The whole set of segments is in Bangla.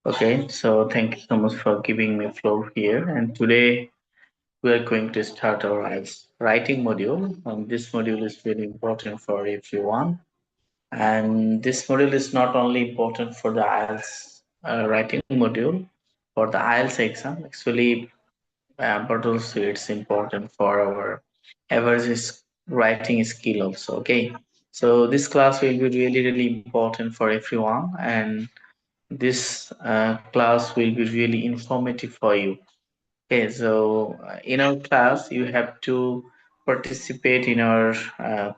Okay, so thank you so much for giving me floor here. And today we are going to start our writing module. This module is very important for everyone. And this module is not only important for the IELTS writing module for the IELTS exam, actually, but also it's important for our average writing skill also. Okay, so this class will be really important for everyone, and this class will be really informative for you. Okay, so in our class, you have to participate in our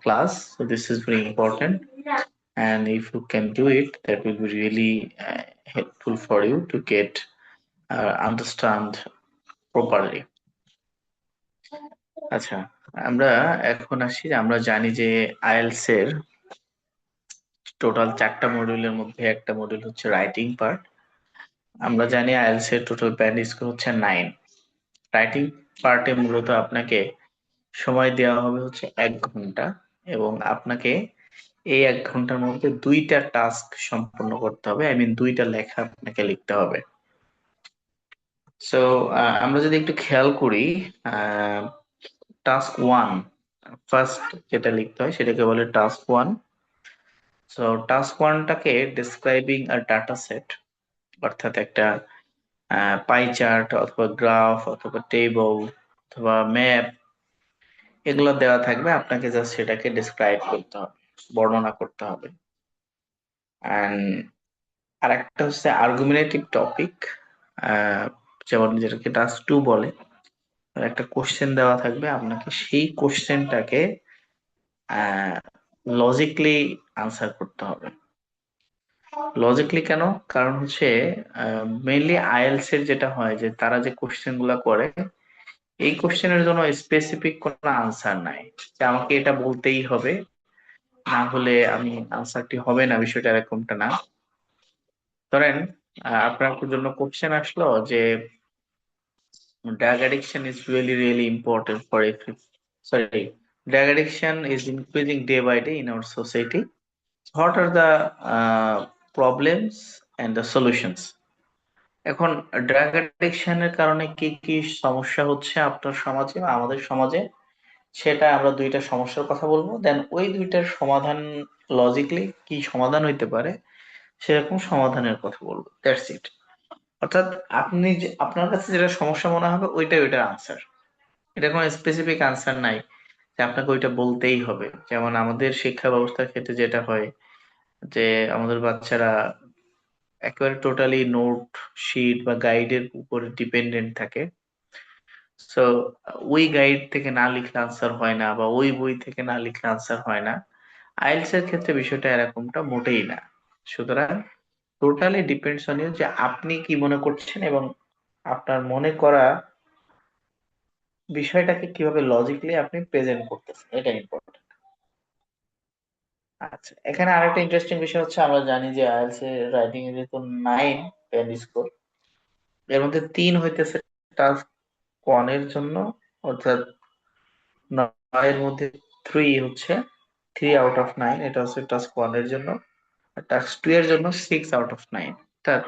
class. So this is very important, and if you can do it, that will be really helpful for you to get understand properly. আচ্ছা, আমরা এখন আসি। আমরা জানি যে আইএলটিএস এর টোটাল 4টা মডিউলের মধ্যে একটা মডিউল হচ্ছে রাইটিং পার্ট। আমরা জানি আইএলটিএস এর টোটাল ব্যান্ড স্কোর হচ্ছে 9। রাইটিং পার্টে মূলত আপনাকে সময় দেওয়া হবে হচ্ছে 1 ঘন্টা, এবং আপনাকে এই 1 ঘন্টার মধ্যে 2টা টাস্ক সম্পন্ন করতে হবে। আই মিন 2টা লেখা আপনাকে লিখতে হবে। সো আমরা যদি একটু খেয়াল করি, টাস্ক 1 ফার্স্ট যেটা লিখতে হয় সেটাকে বলে টাস্ক 1। সো টাস্ক 1টাকে ডিসক্রাইবিং আ ডাটা সেট, অর্থাৎ একটা পাই চার্ট অথবা গ্রাফ অথবা টেবল অথবা ম্যাপ, এগুলো দেওয়া থাকবে। আপনাকে জাস্ট সেটাকে ডিসক্রাইব করতে হবে, বর্ণনা করতে হবে। এন্ড আরেকটা হচ্ছে আর্গুমেন্টেটিভ টপিক, যেমন যেটাকে টাস্ক 2 বলে। একটা কোশ্চেন দেওয়া থাকবে, আপনাকে সেই কোশ্চেনটাকে লজিকলি আনসার করতে হবে। লজিকলি কেন? কারণ হচ্ছে মেইনলি আইএলটিএস এর যেটা হয় যে তারা যে কোশ্চেন গুলা করে, এই কোশ্চেনের জন্য স্পেসিফিক কোনো আনসার নাই যে আমাকে এটা বলতেই হবে, না হলে আমি আনসারটি হবে না, বিষয়টা এরকমটা না। ধরেন আপনার জন্য কোশ্চেন আসলো যে drug addiction is really important for every, sorry, drug addiction is increasing day by day in our society. What are the problems and the solutions? এখন ড্রাগ অ্যাডিকশনের কারণে কি কি সমস্যা হচ্ছে আপনার সমাজে বা আমাদের সমাজে, সেটা আমরা 2টা সমস্যার কথা বলবো। দেন ওই 2টার সমাধান, লজিক্যালি কি সমাধান হইতে পারে সেরকম সমাধানের কথা বলবো। That's it. অর্থাৎ আপনি যে আপনার কাছে যেটা সমস্যা মনে হবে ওইটার আনসার। এটা কোনো স্পেসিফিক আনসার নাই যে আপনাকে ওইটা বলতেই হবে। যেমন আমাদের শিক্ষা ব্যবস্থার ক্ষেত্রে যেটা হয় যে আমাদের বাচ্চারা একেবারে টোটালি নোট শিট বা গাইডের উপরে ডিপেন্ডেন্ট থাকে। সো ওই গাইড থেকে না লিখলে আনসার হয় না, বা ওই বই থেকে না লিখলে আনসার হয় না। আইএলটিএস এর ক্ষেত্রে বিষয়টা এরকমটা মোটেই না। সুতরাং টোটালি ডিপেন্ডস অন ইউ যে আপনি কি মনে করছেন, এবং আপনার মনে করা বিষয়টাকে কিভাবে লজিক্যালি আপনি প্রেজেন্ট করতেছেন, এটা ইম্পর্টেন্ট। আচ্ছা, এখানে আরেকটা ইন্টারেস্টিং বিষয় হচ্ছে, আমরা জানি যে আইএলটিএস এর রাইটিং এর যেহেতু 9 ব্যান্ড স্কোর, এর মধ্যে 3 হইতেছে টাস্ক 1 এর জন্য, অর্থাৎ 9 এর মধ্যে 3 হচ্ছে 3 আউট অফ 9, এটা হচ্ছে টাস্ক 1 এর জন্য। আর টাস্ক 2 এর জন্য 6 আউট অফ 9। অর্থাৎ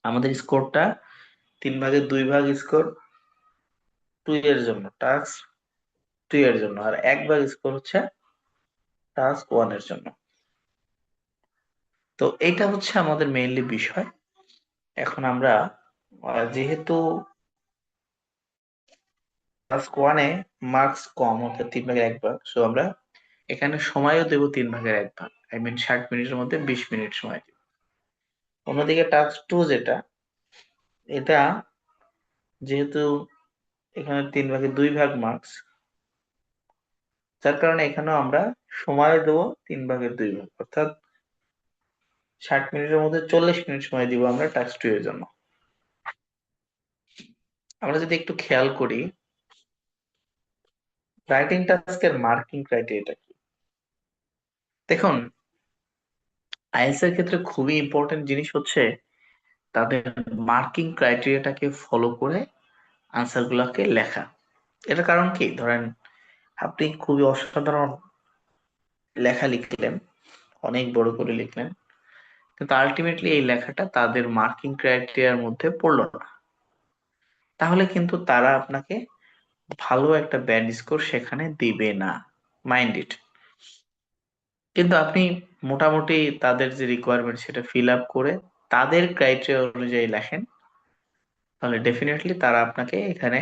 আমাদের স্কোরটা 3 ভাগের 2 ভাগ স্কোর 2 এর জন্য, টাস্ক 2 এর জন্য, আর 1 ভাগ স্কোর হচ্ছে টাস্ক 1 এর জন্য। তো এইটা হচ্ছে আমাদের মেইনলি বিষয়। এখন আমরা যেহেতু টাস্ক 1 এ মার্কস কম, অর্থাৎ 3 ভাগের 1 ভাগ, সো আমরা এখানে সময়ও দেব 3 ভাগের 1 ভাগ, আই মিন 60 মিনিটের মধ্যে 20 মিনিট সময় দেব। অন্যদিকে টাস্ক 2 যেটা, এটা যেহেতু এখানে 3 ভাগের 2 ভাগ মার্কস, যার কারণে এখানেও আমরা সময় দেব 3 ভাগের 2 ভাগ, অর্থাৎ 60 মিনিটের মধ্যে 40 মিনিট সময় দিব আমরা টাস্ক 2 এর জন্য। আমরা যদি একটু খেয়াল করি রাইটিং টাস্কের মার্কিং ক্রাইটেরিয়াটা কি, দেখুন আইএলটিএস এর ক্ষেত্রে খুবই ইম্পর্টেন্ট জিনিস হচ্ছে তাদের মার্কিং ক্রাইটেরিয়াটাকে ফলো করে আনসার গুলাকে লেখা। এটার কারণ কি, ধরেন আপনি খুবই অসাধারণ লেখা লিখলেন, অনেক বড় করে লিখলেন, কিন্তু আলটিমেটলি এই লেখাটা তাদের মার্কিং ক্রাইটেরিয়ার মধ্যে পড়লো না, তাহলে কিন্তু তারা আপনাকে ভালো একটা ব্যান্ড স্কোর সেখানে দিবে না, মাইন্ড ইট। কিন্তু আপনি মোটামুটি তাদের যে রিকোয়ারমেন্ট সেটা ফিল আপ করে তাদের ক্রাইটেরিয়া অনুযায়ী লেখেন, তাহলে ডেফিনেটলি তারা আপনাকে এখানে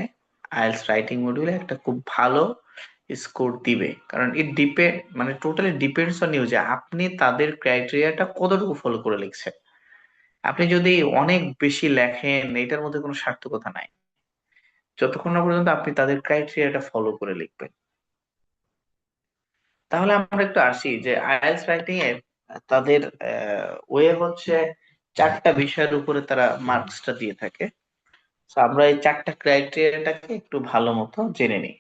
আইএলটিএস রাইটিং মডিউলে একটা খুব ভালো স্কোর দিবে। কারণ ইট ডিপেন্ড, মানে টোটালি ডিপেন্ডস অন ইউ যে আপনি তাদের ক্রাইটেরিয়াটা কতটুকু ফলো করে লিখছেন। আপনি যদি অনেক বেশি লেখেন এটার মধ্যে কোনো সার্থকতা নাই, যতক্ষণ না পর্যন্ত আপনি তাদের ক্রাইটেরিয়াটা ফলো করে লিখবেন। তাহলে আমরা একটু আসি যে আইএলটিএস রাইটিং এ তাদের ওয়ে হচ্ছে চারটা বিষয়ের উপরে তারা মার্কসটা দিয়ে থাকে। তো আমরা এই চারটা ক্রাইটেরিয়াটাকে একটু ভালো মতো জেনে নিই।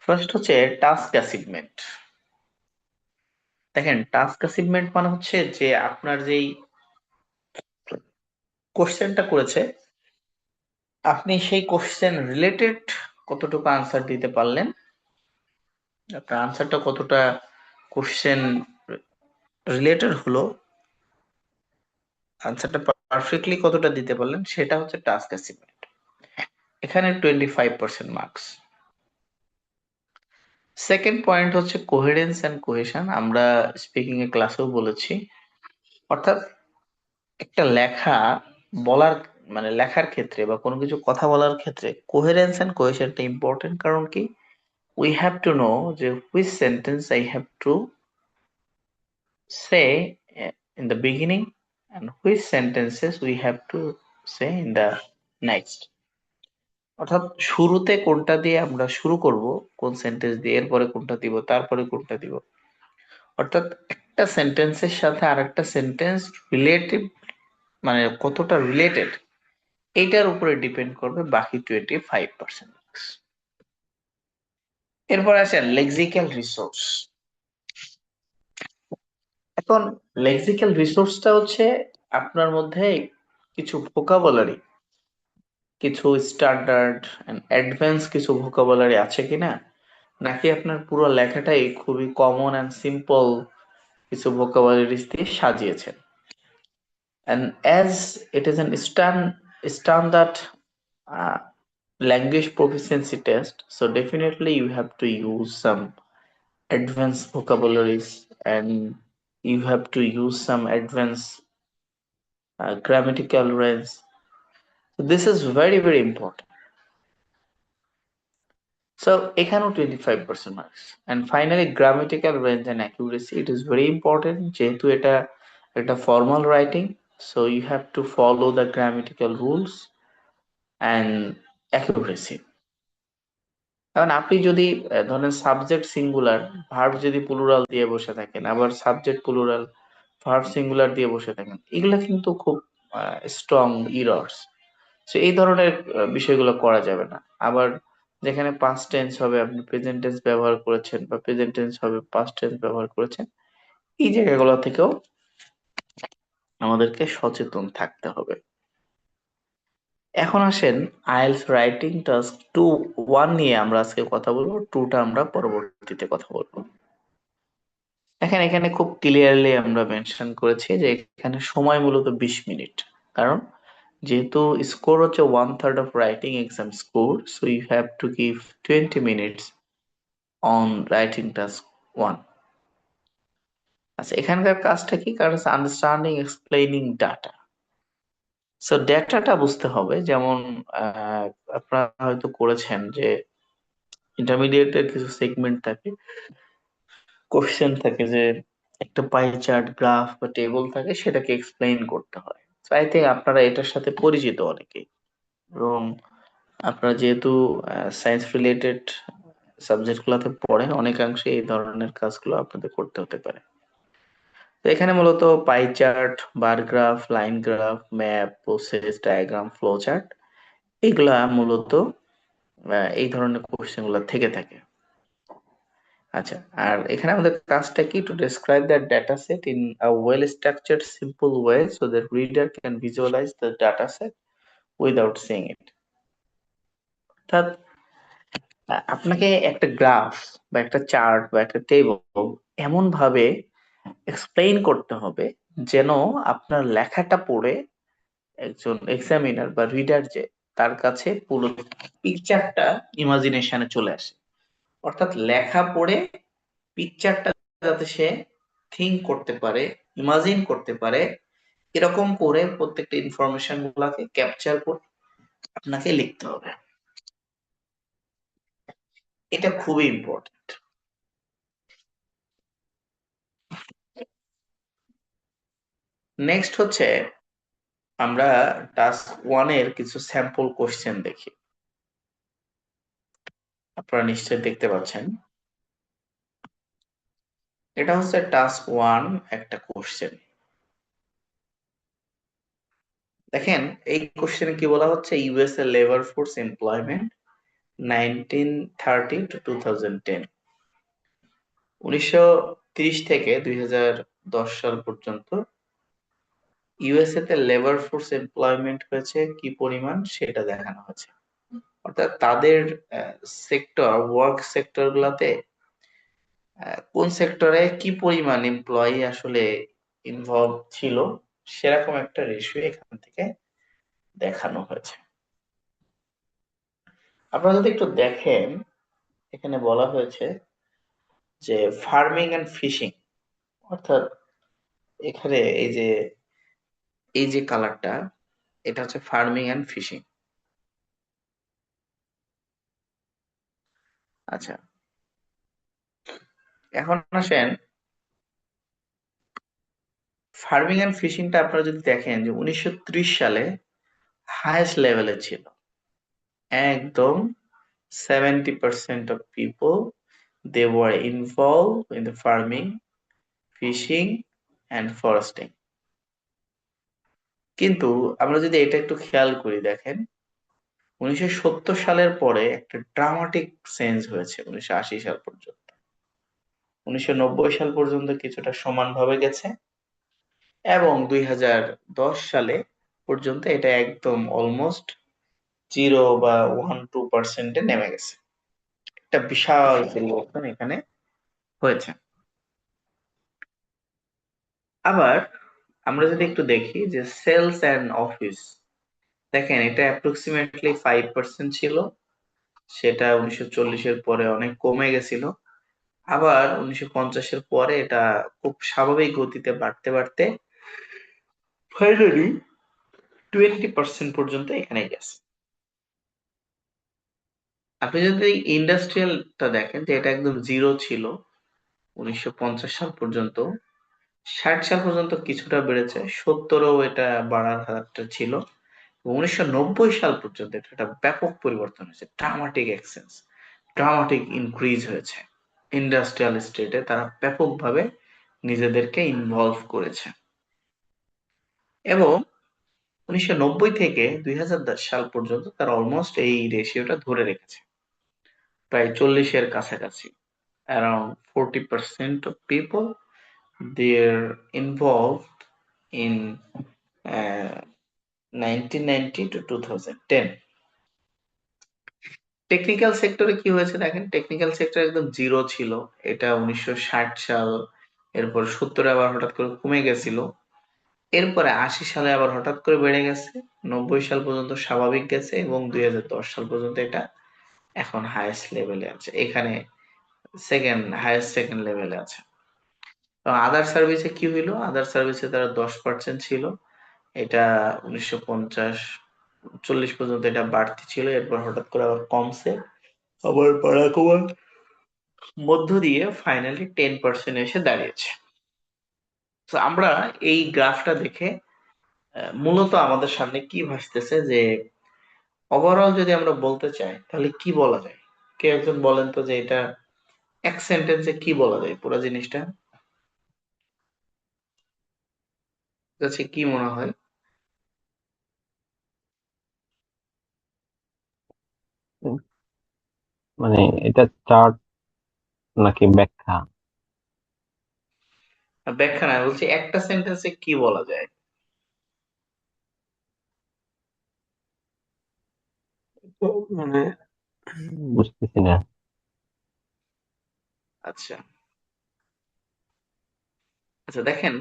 ফার্স্ট হচ্ছে টাস্ক অ্যাচিভমেন্ট। দেখেন, টাস্ক অ্যাচিভমেন্ট মানে হচ্ছে যে আপনার যেই কোশ্চেনটা করেছে আপনি সেই কোশ্চেন রিলেটেড কতটুকু আনসার দিতে পারলেন, আপনার আনসারটা কতটা কোশ্চেন রিলেটেড হলো, আনসারটা পারফেক্টলি কতটা দিতে পারলেন, সেটা হচ্ছে টাস্ক অ্যাচিভমেন্ট। এখানে 25% মার্কস। সেকেন্ড পয়েন্ট হচ্ছে কোহেরেন্স এন্ড কোহেশন, আমরা স্পিকিং এ ক্লাসেও বলেছি। অর্থাৎ একটা লেখা বলার, মানে লেখার ক্ষেত্রে বা কোনো কিছু কথা বলার ক্ষেত্রে কোহেরেন্স এন্ড কোহেশনটা ইম্পর্টেন্ট। কারণ কি, উই হ্যাভ টু নো যে which sentence I have to say in the beginning and which sentences we have to say in the next. অর্থাৎ শুরুতে কোনটা দিয়ে আমরা শুরু করব, কোন সেন্টেন্স দিয়ে, এরপরে কোনটা দিব, তারপরে কোনটা দিব। অর্থাৎ একটা সেন্টেন্সের সাথে আরেকটা সেন্টেন্স রিলেটিভ, মানে কতটা রিলেটেড, এইটার উপরে ডিপেন্ড করবে বাকি 25%। এরপর আসেন লেক্সিক্যাল রিসোর্স। এখন লেক্সিক্যাল রিসোর্সটা হচ্ছে আপনার মধ্যে কিছু ভোকাবুলারি, কিছু স্ট্যান্ডার্ড এন্ড অ্যাডভান্স কিছু ভোকাবুলারি আছে কিনা, নাকি আপনার পুরো লেখাটাই খুবই কমন এন্ড সিম্পল কিছু ভোকাবুলারিজ দিয়ে সাজিয়েছেন। And as it is an standard uh, language proficiency test, so definitely you have to use some advanced vocabularies, and you have to use some advanced grammatical range. So this is very very important. So এখানেও 25% marks. And finally grammatical range and accuracy, it is very important যেহেতু এটা একটা formal writing, so you have to follow the grammatical rules and accuracy. কারণ আপনি যদি ধরেন সাবজেক্ট সিঙ্গুলার, ভার্ব যদি প্লুরাল দিয়ে বসে থাকেন, আবার সাবজেক্ট প্লুরাল, ভার্ব সিঙ্গুলার দিয়ে বসে থাকেন, এগুলা কিন্তু খুব স্ট্রং ইরর্স। তো এই ধরনের বিষয়গুলো করা যাবে না। আবার যেখানে পাস্ট টেন্স হবে আপনি প্রেজেন্ট টেন্স ব্যবহার করেছেন, বা প্রেজেন্ট টেন্স হবে পাস্ট টেন্স ব্যবহার করেছেন, এই জায়গাগুলো থেকেও আমাদেরকে সচেতন থাকতে হবে। এখন আসেন আইএলটিএস রাইটিং টাস্ক 2 1 নিয়ে আমরা আজকে কথা বলবো, 2টা আমরা পরবর্তীতে কথা বলবো। দেখেন, এখানে খুব ক্লিয়ারলি আমরা মেনশন করেছি যে এখানে সময় মূলত 20 মিনিট। কারণ যেহেতু স্কোর হচ্ছে 1/3 of writing exam score, so you have to give 20 minutes on writing task 1। আচ্ছা, এখানকার কাজটা কি? কারণ আন্ডারস্ট্যান্ডিং এক্সপ্লেইনিং ডাটা। সো ডেটাটা বুঝতে হবে, যেমন আহ, আপনারা হয়তো করেছেন যে ইন্টারমিডিয়েটের কিছু সেগমেন্ট থাকে, কোশ্চেন থাকে যে একটা পাই চার্ট, গ্রাফ বা টেবল থাকে, সেটাকে এক্সপ্লেইন করতে হয়। তো আই থিঙ্ক আপনারা এটার সাথে পরিচিত অনেকেই, এবং আপনারা যেহেতু সায়েন্স রিলেটেড সাবজেক্ট গুলাতে পড়েন, অনেকাংশে এই ধরনের কাজগুলো আপনাদের করতে হতে পারে। তো এখানে মূলত pie chart, bar graph, line graph, map, process diagram, flow chart, এগুলা মূলত এই ধরনের কোশ্চেন গুলা থেকে থাকে। আচ্ছা, আর এখানে আমাদের কাজটা কি? To describe the data set in a well structured simple way so that reader can visualise the data set without seeing it. অর্থাৎ আপনাকে একটা গ্রাফ বা একটা চার্ট বা একটা টেবল এমন ভাবে এক্সপ্লেইন করতে হবে, যেন আপনার লেখাটা পড়ে একজন এক্সামিনার বা রিডার যে, তার কাছে পুরো পিকচারটা ইমাজিনেশনে চলে আসে। অর্থাৎ লেখা পড়ে পিকচারটা যাতে সে থিঙ্ক করতে পারে, ইমাজিন করতে পারে, এরকম করে প্রত্যেকটা ইনফরমেশন গুলাকে ক্যাপচার করে আপনাকে লিখতে হবে। এটা খুবই ইম্পর্টেন্ট। নেক্সট হচ্ছে, আমরা টাস্ক ওয়ান এর কিছু স্যাম্পল কোশ্চেন দেখি। আপনারা নিশ্চয়ই দেখতে পাচ্ছেন, এটা হচ্ছে টাস্ক ওয়ান একটা কোশ্চেন। দেখেন, এই কোশ্চেনে কি বলা হচ্ছে, USA labour force employment 1930 to 2010, 1930 থেকে 2010 সাল পর্যন্ত ইউএসএ তে লেবার ফোর্স এমপ্লয়মেন্ট হয়েছে কি পরিমাণ সেটা দেখানো হয়েছে। অর্থাৎ তাদের সেক্টর, ওয়ার্ক সেক্টর গুলাতে কোন সেক্টরে কি পরিমাণ এমপ্লয়ি আসলে ইনভলভ ছিল, সেরকম একটা রেশিও এখান থেকে দেখানো হয়েছে। আপনারা যদি একটু দেখেন, এখানে বলা হয়েছে যে ফার্মিং এন্ড ফিশিং, অর্থাৎ এখানে এই যে কালারটা, এটা হচ্ছে ফার্মিং এন্ড ফিশিং। আচ্ছা, এখন আসেন, ফার্মিং এন্ড ফিশিংটা আপনারা যদি দেখেন যে 1930 সালে হাইয়েস্ট লেভেলে ছিল, একদম 70% of people they were involved in the farming, fishing and foresting. কিন্তু আমরা যদি এটা একটু খেয়াল করি, দেখেন 1970 সালের পরে একটা ড্রামাটিক চেঞ্জ হয়েছে 1980 সাল পর্যন্ত। 1990 সাল পর্যন্ত কিছুটা সমানভাবে গেছে, এবং 2010 সালে পর্যন্ত এটা একদম অলমোস্ট 0 বা 1-2% নেমে গেছে। একটা বিশাল পরিবর্তন এখানে হয়েছে। আবার আমরা যদি একটু দেখি যে সেলস এন্ড অফিস, দেখেন এটা অ্যাপ্রক্সিমেটলি 5% ছিল, সেটা 1940-এর পরে অনেক কমে গেছিল। আবার 1950-এর পরে এটা খুব স্বাভাবিক গতিতে বাড়তে বাড়তে ফাইনালি 20% পর্যন্ত এখানে গেছে। আপনি যদি ইন্ডাস্ট্রিয়ালটা দেখেন, যে এটা একদম জিরো ছিল 1950 সাল পর্যন্ত, 60 সাল পর্যন্ত কিছুটা বেড়েছে, 70-ও এটা বাড়ার হারটা ছিল, 1990 সাল পর্যন্ত এটা একটা ব্যাপক পরিবর্তন হয়েছে, ড্রামাটিক এক্সচেঞ্জ, ড্রামাটিক ইনক্রিজ হয়েছে। ইন্ডাস্ট্রিয়াল স্টেটে তারা ব্যাপকভাবে নিজেদেরকে ইনভলভ করেছে, এবং 1990 থেকে 2010 সাল পর্যন্ত তারা অলমোস্ট এই রেশিওটা ধরে রেখেছে, প্রায় 40-এর কাছাকাছি। Around 40% of people they're involved in 1990 to 2010। Technical সেক্টরে কি হয়েছে দেখেন, টেকনিক্যাল সেক্টর একদম জিরো ছিল, এটা 1960 সাল, এরপর 70-এ আবার হঠাৎ করে কমে গেছিল, এরপরে 80 সালে আবার হঠাৎ করে বেড়ে গেছে, 90 সাল পর্যন্ত স্বাভাবিক গেছে, এবং 2010 সাল পর্যন্ত এটা এখন হাইয়েস্ট লেভেলে আছে, এখানে সেকেন্ড লেভেলে আছে। তো আদার সার্ভিসে কি হইলো, আদার সার্ভিসে তারা 10% ছিল, এটা 1950 40 পর্যন্ত এটা বাড়তি ছিল, এরপর হঠাৎ করে আবার কমছে, আবার বাড়া কমার মধ্য দিয়ে ফাইনালি 10% এসে দাঁড়িয়েছে। তো আমরা এই গ্রাফটা দেখে মূলত আমাদের সামনে কি ভাসতেছে, যে ওভারঅল যদি আমরা বলতে চাই তাহলে কি বলা যায়? কে একজন বলেন তো, যে এটা এক সেন্টেন্সে কি বলা যায় পুরো জিনিসটা, কাছে কি মনে হয়? মানে এটা চার্ট নাকি ব্যাখ্যা? ব্যাখ্যা না, বলছি একটা সেন্টেন্সে কি বলা যায়। তো মানে বুঝতেছি না। আচ্ছা, আচ্ছা দেখেন,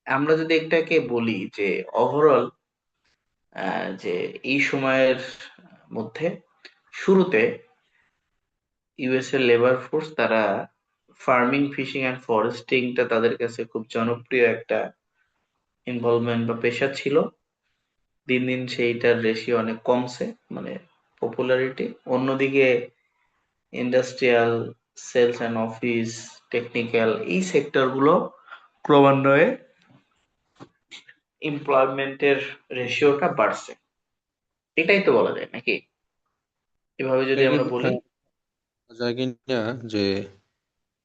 আমরা যদি এটাকে বলি যে ওভারঅল যে এই সময়ের মধ্যে শুরুতে ইউএস এর লেবার ফোর্স তারা ফার্মিং, ফিশিং এন্ড ফরেস্টিংটা তাদের কাছে খুব জনপ্রিয় একটা ইনভলভমেন্ট বা পেশা ছিল। দিন দিন সেইটার রেশিও অনেক কমছে, মানে পপুলারিটি। অন্যদিকে industrial, sales and office, technical এই সেক্টর গুলো ক্রমান্বয়ে এমপ্লয়মেন্টের রেশিওটা বাড়ছে। এটাই তো বলা যায় নাকি, এভাবে যদি এটা কি আমরা বলি? বলা যায় কি না যে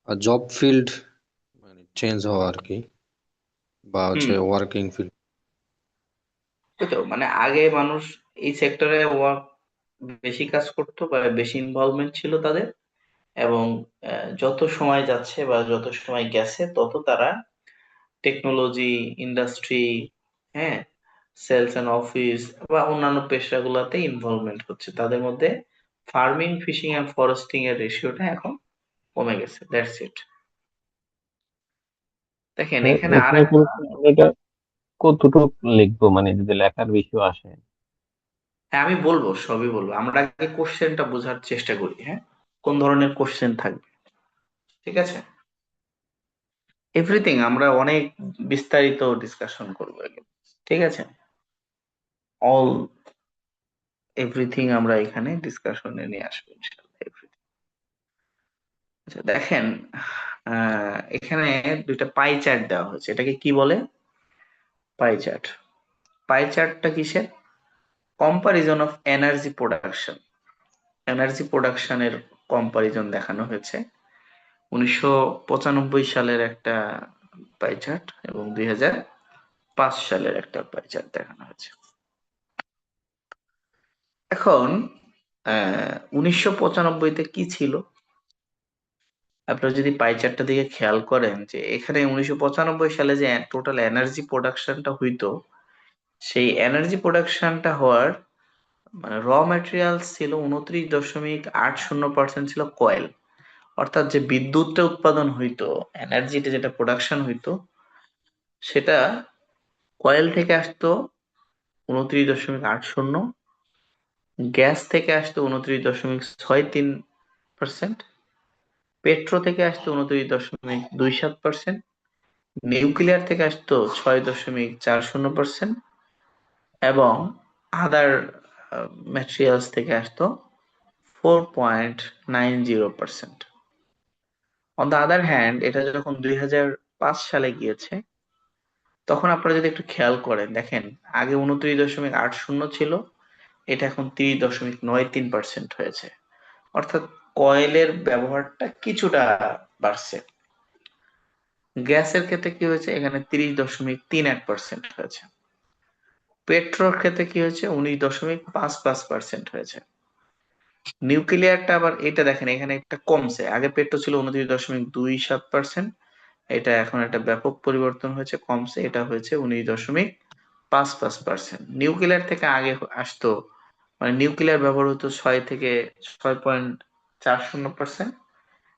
জব ফিল্ড মানে চেঞ্জ হওয়া আর কি, বা হুম, হচ্ছে ওয়ার্কিং ফিল্ড? ওই তো মানে আগে মানুষ এই সেক্টরে ওয়ার্ক বেশি কাজ করতো বা বেশি ইনভলভমেন্ট ছিল তাদের, এবং যত সময় যাচ্ছে বা যত সময় গেছে তত তারা টেকনোলজি, ইন্ডাস্ট্রি, হ্যাঁ, সেলস এন্ড অফিস বা অন্যান্য পেশাগুলোতে ইনভলভমেন্ট হচ্ছে তাদের মধ্যে। ফার্মিং, ফিশিং এন্ড ফরেস্টিং এর রেশিওটা এখন কমে গেছে, দ্যাটস ইট। দেখেন এখানে আর এখানে একটা, কিন্তু আমরা এটা কতটুক লিখবো, মানে যদি লেখার বিষয় আসে। হ্যাঁ আমি বলবো, সবই বলবো, আমরা আগে কোশ্চেনটা বোঝার চেষ্টা করি, হ্যাঁ, কোন ধরনের কোশ্চেন থাকবে, ঠিক আছে? এভরিথিং আমরা অনেক বিস্তারিত ডিসকাশন করবো এগুলো, ঠিক আছে? অল এভরিথিং আমরা এখানে ডিসকাশনে নিয়ে আসবো ইনশাআল্লাহ, everything। আচ্ছা দেখেন, এখানে দুইটা পাই চার্ট দেওয়া হয়েছে, এটাকে কি বলে? Pie chart. পাই চার্টটা কিসের? Comparison of energy production. Energy প্রোডাকশনের কম্পারিজন দেখানো হয়েছে। 1995 সালের একটা পাই চার্ট এবং 2005 সালের একটা পাই চার্ট দেখানো হয়েছে। এখন 1995-তে কি ছিল? আপনারা যদি পাই চার্টটা দিকে খেয়াল করেন যে এখানে 1995 সালে যে টোটাল এনার্জি প্রোডাকশনটা হইতো, সেই এনার্জি প্রোডাকশনটা হওয়ার মানে র ম্যাটেরিয়ালস ছিল 29.80% ছিল কয়েল। অর্থাৎ যে বিদ্যুৎটা উৎপাদন হইতো, এনার্জিটা যেটা প্রোডাকশন হইতো, সেটা কয়েল থেকে আসতো 29.80, গ্যাস থেকে আসতো 29.63%, পেট্রো থেকে আসতো 29.27%, নিউক্লিয়ার থেকে আসতো 6.40%, এবং আদার ম্যাটেরিয়ালস থেকে আসতো 4.90%। অন দ্য আদার হ্যান্ড, এটা যখন 2005 সালে গিয়েছে, তখন আপনারা যদি একটু খেয়াল করেন দেখেন, আগে 29.80 ছিল, এটা এখন 30.93% হয়েছে। অর্থাৎ কয়েলের ব্যবহারটা কিছুটা বাড়ছে। গ্যাসের ক্ষেত্রে কি হয়েছে, এখানে 30.31% হয়েছে। পেট্রোর ক্ষেত্রে কি হয়েছে, 19.55% হয়েছে। নিউক্লিয়ারটা আবার এটা দেখেন এখানে একটা কমছে, আগে পেট্রো ছিল 29.27%, এটা এখন একটা ব্যাপক পরিবর্তন হয়েছে, কমছে, এটা হয়েছে 19.55%। নিউক্লিয়ার থেকে আগে আসতো, মানে নিউক্লিয়ার ব্যবহার হতো 6 থেকে 6.40%,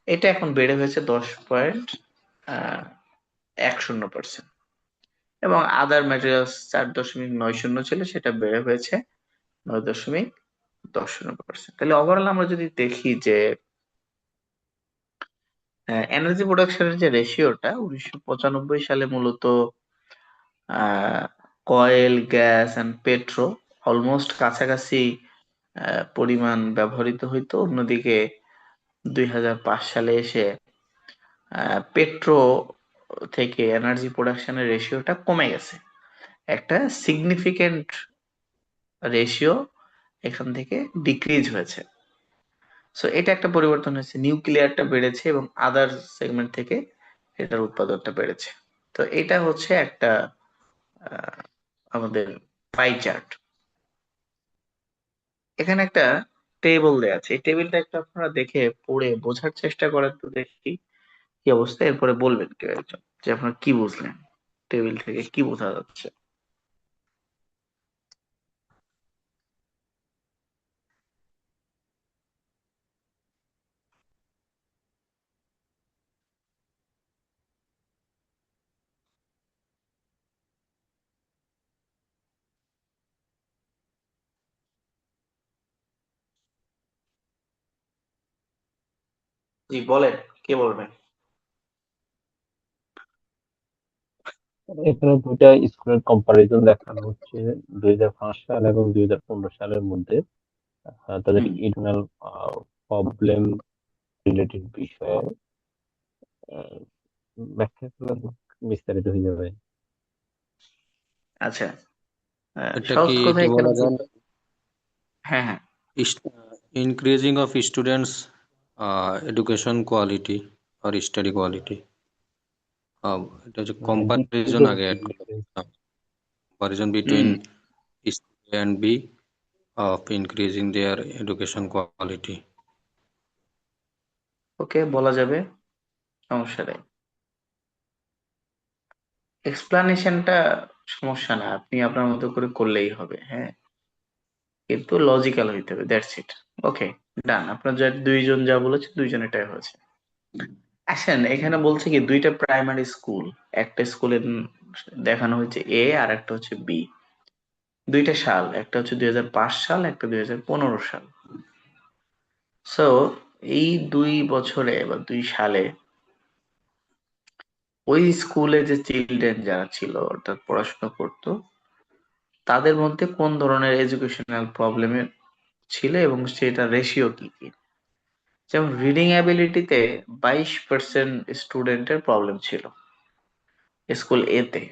এটা এখন বেড়ে হয়েছে 10.10%। এবং আদার ম্যাটেরিয়ালস 4.90 ছিল, সেটা বেড়ে হয়েছে 9.10%। তাহলে ওভারঅল আমরা যদি দেখি যে এনার্জি প্রোডাকশনের যে রেশিওটা 1995 সালে মূলত coal, gas and petro almost কাছাকাছি পরিমাণ ব্যবহৃত হইতো। অন্যদিকে 2005 সালে এসে পেট্রো থেকে এনার্জি প্রোডাকশনের রেশিওটা কমে গেছে, একটা সিগনিফিকেন্ট রেশিও এখান থেকে ডিক্রিজ হয়েছে। সো এটা একটা পরিবর্তন হয়েছে, নিউক্লিয়ারটা বেড়েছে এবং আদার সেগমেন্ট থেকে এটার উৎপাদনটা বেড়েছে। তো এটা হচ্ছে একটা আহ, আমাদের পাই চার্ট। এখানে একটা টেবিল দেয়া আছে, এই টেবিলটা একটু আপনারা দেখে পড়ে বোঝার চেষ্টা করেন তো দেখি কি অবস্থা, এরপরে বলবেন কেউ একজন যে আপনারা কি বুঝলেন, টেবিল থেকে কি বোঝা যাচ্ছে। জি বলেন, কে বলবেন? এখানে দুইটা স্কুলের কম্পারিজন দেখানো হচ্ছে 2005 সাল এবং 2015 সালের মধ্যে। তাদের হুম। ইন্টারনাল প্রবলেম রিলেটেড বিষয়ে আহ, ব্যাখ্যা করলে বিস্তারিত হয়ে যাবে। আচ্ছা, এটা সহজ কি কথা এটা এখানে বলা যায় না? হ্যাঁ, হ্যাঁ। Increasing of students education quality আর স্টাডি কোয়ালিটি, এটা হচ্ছে কম্পারিজন ডিক্রিজ আগে অ্যাড করলাম, decrease comparison hmm. between A and B of increasing their education quality. Okay, বলা যাবে, সমস্যা নেই। এক্সপ্লানেশনটা সমস্যা না, আপনি আপনার মতো করে করলেই হবে, হ্যাঁ, কিন্তু লজিক্যাল হইতে হবে, দ্যাটস ইট। ওকে, ডান। আপনার যা দুইজন যা বলেছে, দুইজন এটাই হয়েছে। আসেন, এখানে বলছে কি দুইটা প্রাইমারি স্কুল, একটা স্কুলের দেখানো হয়েছে এ আর একটা হচ্ছে বি। দুইটা সাল, একটা হচ্ছে 2005 সাল, একটা 2015 সাল। সো এই 2 বছরে বা 2 সালে ওই স্কুলে যে চিলড্রেন যারা ছিল, অর্থাৎ পড়াশোনা করতো, তাদের মধ্যে কোন ধরনের এডুকেশনাল প্রবলেম ছিল এবং সেটা রেশিও কি কি। যেমন রিডিং অ্যাবিলিটিতে 22% স্টুডেন্টের প্রবলেম ছিল স্কুল এ তে,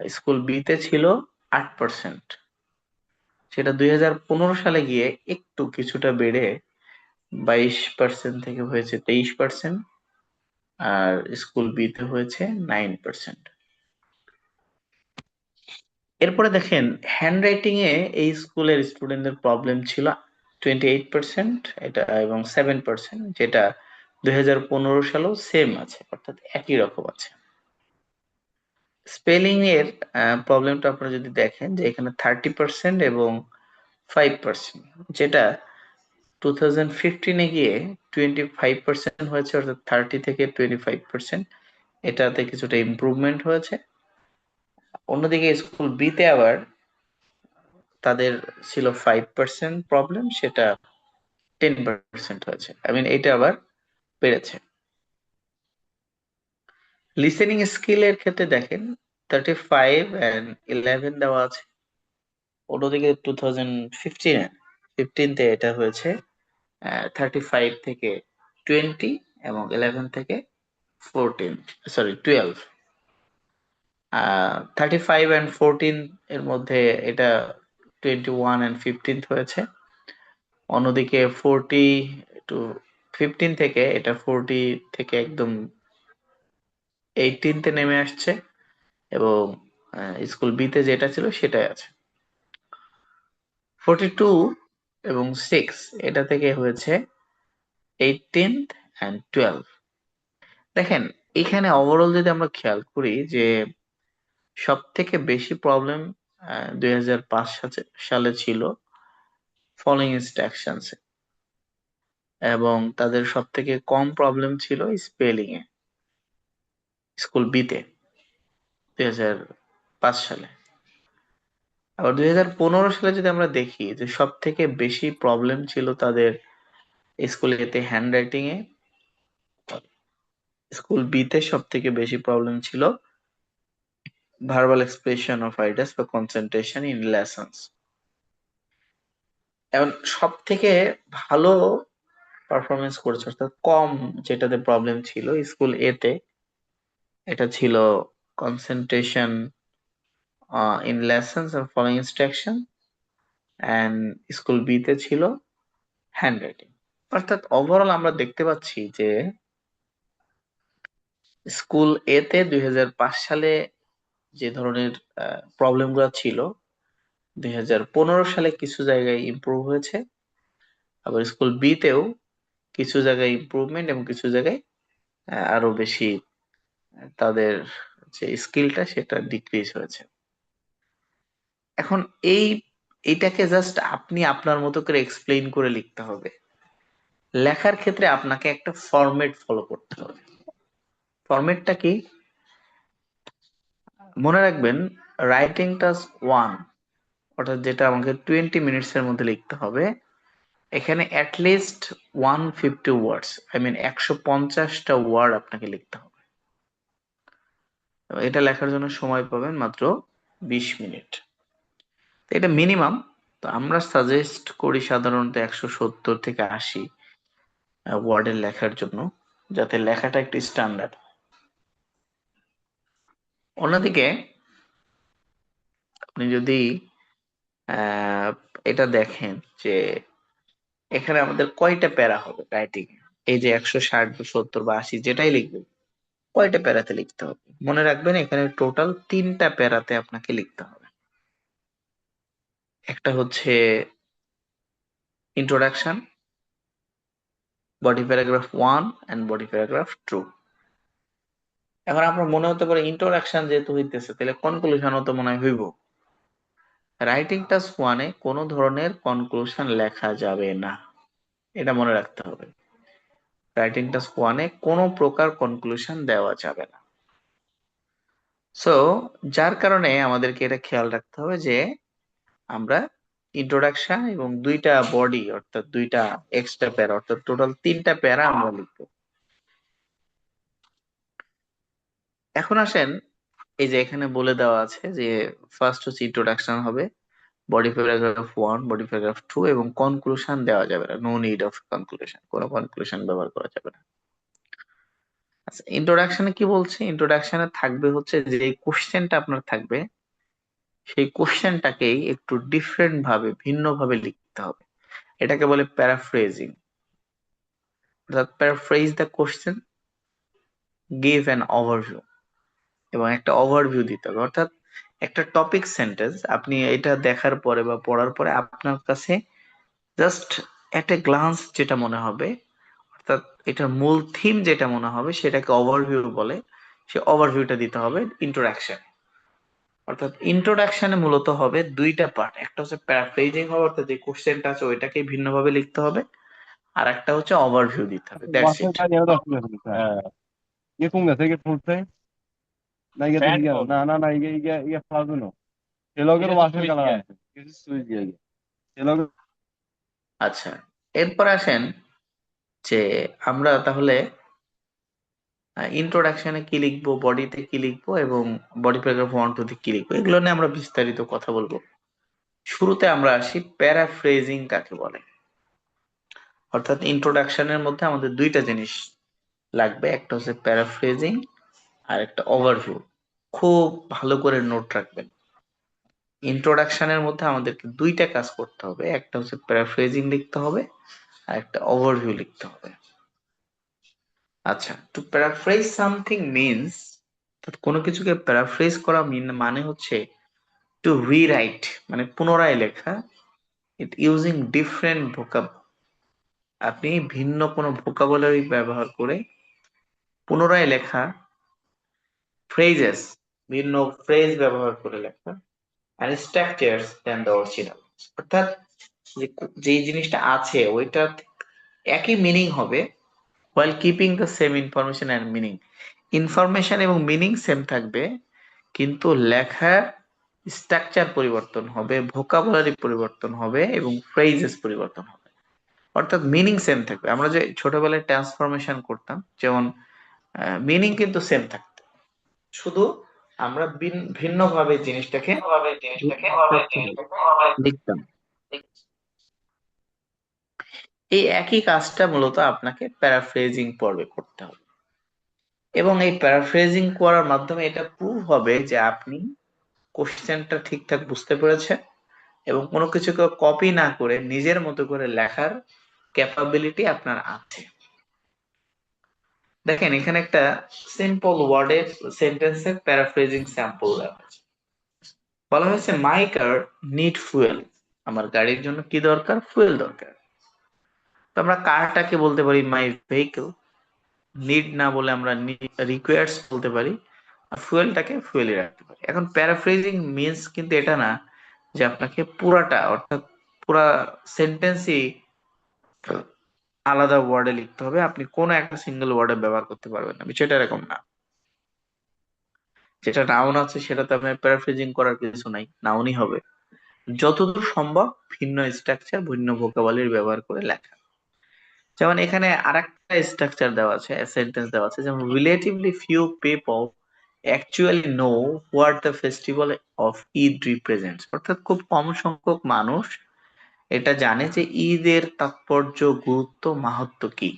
স্কুল বি তে ছিল 8%। সেটা 2015 সালে গিয়ে একটু কিছুটা বেড়ে 22% থেকে হয়েছে 23%। আর স্কুল বি তে হয়েছে 9%। এরপরে দেখেন, হ্যান্ড রাইটিং এ এই স্কুলের স্টুডেন্টদের প্রবলেম ছিল 28%, এটা এবং 7%, যেটা 2015 সালেও সেম আছে, অর্থাৎ একই রকম আছে। স্পেলিং এর প্রবলেমটা আপনারা যদি দেখেন যে এখানে 30% এবং 5%, যেটা 2015-এ গিয়ে 25% হয়েছে, অর্থাৎ 30 থেকে 25%। এটাতে কিছুটা ইমপ্রুভমেন্ট হয়েছে। অন্যদিকে স্কুল বি তে আবার তাদের ছিল 5% প্রবলেম, সেটা 10% হয়েছে। এটা আবার বেড়েছে। লিসেনিং স্কিলের ক্ষেত্রে দেখেন 35 and 11 দেওয়া আছে। অন্যদিকে 2015-তে এটা হয়েছে 35 থেকে 20 এবং 11 থেকে 12। 35 and 14 এর মধ্যে এটা 21 and 15 হয়েছে। অন্যদিকে 15 থেকে এটা 40 থেকে একদম 18 তে নেমে আসছে। এবং স্কুল বি তে যেটা ছিল সেটাই আছে। 42 এবং 6 এটা থেকে হয়েছে 18 and 12। দেখেন, এখানে ওভারঅল যদি আমরা খেয়াল করি যে সব থেকে বেশি প্রবলেম 2005 সালে ছিল ফলোইং ইনস্ট্রাকশনস, এবং তাদের সব থেকে কম প্রবলেম ছিল স্পেলিং এ স্কুল বি তে 2005 সালে। আবার 2015 সালে যদি আমরা দেখি যে সব থেকে বেশি প্রবলেম ছিল তাদের স্কুল এতে হ্যান্ড রাইটিং এ, স্কুল বি তে সব থেকে বেশি প্রবলেম ছিল ভার্বাল এক্সপ্রেশন অফ আইডিয়াস বা কনসেন্ট্রেশন ইন লেসন্স। এবং সব থেকে ভালো পারফরমেন্স করেছে, অর্থাৎ কম যেটাতে প্রবলেম ছিল স্কুল এ তে, এটা ছিল concentration in lessons and following instruction, and school B তে ছিল হ্যান্ড রাইটিং। অর্থাৎ ওভারঅল আমরা দেখতে পাচ্ছি যে স্কুল এ তে 2005 সালে যে ধরনের প্রবলেম গুলো ছিল, 2015 সালে কিছু জায়গায় ইমপ্রুভ হয়েছে। আবার স্কুল বি তেও কিছু জায়গায় ইমপ্রুভমেন্ট এবং কিছু জায়গায় আরো বেশি তাদের যে স্কিলটা সেটা ডিক্রিজ হয়েছে। এখন এই এইটাকে জাস্ট আপনি আপনার মতো করে এক্সপ্লেইন করে লিখতে হবে। লেখার ক্ষেত্রে আপনাকে একটা ফরম্যাট ফলো করতে হবে। ফরম্যাটটা কি? মনে রাখবেন, রাইটিং টাস্ক 1, অর্থাৎ যেটা আমাকে 20 মিনিটস এর মধ্যে লিখতে হবে, এখানে অ্যাটলিস্ট 150 ওয়ার্ডস, আই মিন 150টা ওয়ার্ড আপনাকে লিখতে হবে। এবং এটা লেখার জন্য সময় পাবেন মাত্র 20 মিনিট। তো এটা মিনিমাম। তো আমরা সাজেস্ট করি সাধারণত 170 থেকে 80 ওয়ার্ডের লেখার জন্য, যাতে লেখাটা একটু স্ট্যান্ডার্ড। অন্যদিকে আপনি যদি আহ এটা দেখেন যে এখানে আমাদের কয়টা প্যারা হবে রাইটিং, এই যে 160 বা 70 বা 80 যেটাই লিখবেন, কয়টা প্যারাতে লিখতে হবে মনে রাখবেন। এখানে টোটাল 3টা প্যারাতে আপনাকে লিখতে হবে। একটা হচ্ছে introduction, body paragraph 1 and body paragraph 2। এখন আপনার মনে হতে পারে ইন্ট্রোডাকশন যেহেতু হইতেছে তাহলে কনক্লুশনও তো মনে হয় হইব। রাইটিং টাস্ক 1-এ কোনো ধরনের কনক্লুশন লেখা যাবে না, এটা মনে রাখতে হবে। রাইটিং টাস্ক 1-এ কোনো প্রকার কনক্লুশন দেওয়া যাবে না। সো যার কারণে আমাদেরকে এটা খেয়াল রাখতে হবে যে আমরা ইন্ট্রোডাকশন এবং 2টা বডি অর্থাৎ 2টা এক্সট্রা প্যারা অর্থাৎ টোটাল 3টা প্যারা আমরা লিখবো। এখন আসেন, এই যে এখানে বলে দেওয়া আছে যে ফার্স্ট হচ্ছে ইন্ট্রোডাকশন হবে, বডি প্যারাগ্রাফ 1, বডি প্যারাগ্রাফ 2 এবং কনক্লুশন দেওয়া যাবে না, নো নিড অফ কনক্লুশন, কোনো কনক্লুশন ব্যবহার করা যাবে না। আচ্ছা, ইন্ট্রোডাকশনে কি বলছে? ইন্ট্রোডাকশনে থাকবে হচ্ছে যে কোশ্চেনটা আপনার থাকবে, সেই কোশ্চেনটাকেই একটু ডিফারেন্ট ভাবে ভিন্ন ভাবে লিখতে হবে। এটাকে বলে প্যারাফ্রেজিং। অর্থাৎ paraphrase the question, give an overview, এবং একটা ওভারভিউ দিতে হবে। অর্থাৎ একটা টপিক সেন্টেন্স আপনি এটা দেখার পরে বা পড়ার পরে আপনার কাছে জাস্ট এট এ গ্লান্স যেটা মনে হবে, অর্থাৎ এটার মূল থিম যেটা মনে হবে সেটাকে ওভারভিউ বলে। সে ওভারভিউটা দিতে হবে ইন্ট্রোডাকশন। অর্থাৎ ইন্ট্রোডাকশনে মূলত হবে 2টা পার্ট, একটা হচ্ছে প্যারাফ্রেজিং হবে অর্থাৎ যে কোশ্চেনটা আছে ওইটাকে ভিন্নভাবে লিখতে হবে, আর একটা হচ্ছে ওভারভিউ দিতে হবে, দ্যাটস বাসের ইট। গাড়ি আরো 10 মিনিট হচ্ছে। হ্যাঁ, ইয়ে কোন গেছে? ইয়ে ফুলছে না? ইয়ে তো ইয়ে না না না, ইয়ে ইয়ে ইয়ে ফালগুনো এলগের বাসের কালার আছে কিছু সুইচ দিয়ে গিয়ে এলগের। আচ্ছা, এরপর আসেন যে আমরা তাহলে ইন্ট্রোডাকশনে কি লিখবো, বডিতে কি লিখবো এবং বডি প্যারাগ্রাফ 1, 2 তে কি লিখবো, এগুলো নিয়ে আমরা বিস্তারিত কথা বলবো। শুরুতে আমরা আসি প্যারাফ্রেজিং কাকে বলে। অর্থাৎ ইন্ট্রোডাকশনের মধ্যে আমাদের 2টা জিনিস লাগবে, একটা হচ্ছে প্যারাফ্রেজিং আর একটা ওভারভিউ। খুব ভালো করে নোট রাখবেন। ইন্ট্রোডাকশনের মধ্যে আমাদেরকে 2টা কাজ করতে হবে, একটা হচ্ছে প্যারাফ্রেজিং লিখতে হবে আর একটা ওভারভিউ লিখতে হবে। আচ্ছা, টু প্যারাফ্রেজ সামথিং মিনস, কোনো কিছুকে প্যারাফ্রেজ করা মানে হচ্ছে টু রিরাইট, মানে পুনরায় লেখা। ইট ইউজিং ডিফারেন্ট ভোকাব, আপনি ভিন্ন কোনো ভোকাবুলারি ব্যবহার করে পুনরায় লেখা, ফ্রেজেস, ভিন্ন ফ্রেজ ব্যবহার করে লেখা, and structures than the original। অর্থাৎ যে জিনিসটা আছে ওইটা একই মিনিং হবে, while keeping the same information and meaning। Information এবং মিনিং সেম থাকবে, কিন্তু লেখার স্ট্রাকচার পরিবর্তন হবে, ভোকাবুলারি পরিবর্তন হবে এবং ফ্রেজেস পরিবর্তন হবে। অর্থাৎ মিনিং সেম থাকবে। আমরা যে ছোটবেলায় ট্রান্সফরমেশন করতাম, যেমন মিনিং কিন্তু সেম থাকতো, শুধু আমরা ভিন্ন ভাবে জিনিসটাকে লিখতাম। এই একই কাজটা মূলত আপনাকে প্যারাফ্রেজিং পর্বে করতে হবে, এবং এই প্যারাফ্রেজিং করার মাধ্যমে এটা প্রুভ হবে যে আপনি কোশ্চেনটা ঠিকঠাক বুঝতে পেরেছেন এবং কোনো কিছুকে কপি না করে নিজের মতো করে লেখার ক্যাপাবিলিটি আপনার আছে। দেখেন এখানে একটা সিম্পল ওয়ার্ডের সেন্টেন্সের প্যারাফ্রেজিং স্যাম্পল দেওয়া হয়েছে। বলা হয়েছে মাই কার নিড ফুয়েল, আমার গাড়ির জন্য কি দরকার? ফুয়েল দরকার। তো আমরা কারটাকে বলতে পারি মাই ভেহিকল, নিড না বলে আমরা রিকোয়ার্স বলতে পারি, আর ফুয়েলটাকে ফুয়েলই রাখতে পারি। এখন প্যারাফ্রেজিং মিন্স কিন্তু এটা না যে আপনাকে পুরাটা অর্থাৎ পুরা সেন্টেন্সই আলাদা ওয়ার্ডে লিখতে হবে, আপনি কোনো একটা সিঙ্গেল ওয়ার্ডে ব্যবহার করতে পারবেন না, বিষয়টা এরকম না। যেটা নাউন আছে সেটা তো আপনার প্যারাফ্রেজিং করার কিছু নাই, নাউনই হবে। যতদূর সম্ভব ভিন্ন স্ট্রাকচার ভিন্ন ভোকাবুলারি ব্যবহার করে লেখা। যেমন এখানে আরেকটা স্ট্রাকচার দেওয়া আছে, সেন্টেন্স দেওয়া আছে, যেমন relatively few people actually know what the festival of Eid represents, অর্থাৎ খুব কম সংখ্যক মানুষ এটা জানে যে ঈদের তাৎপর্য, গুরুত্ব, মাহাত্ম্য কি।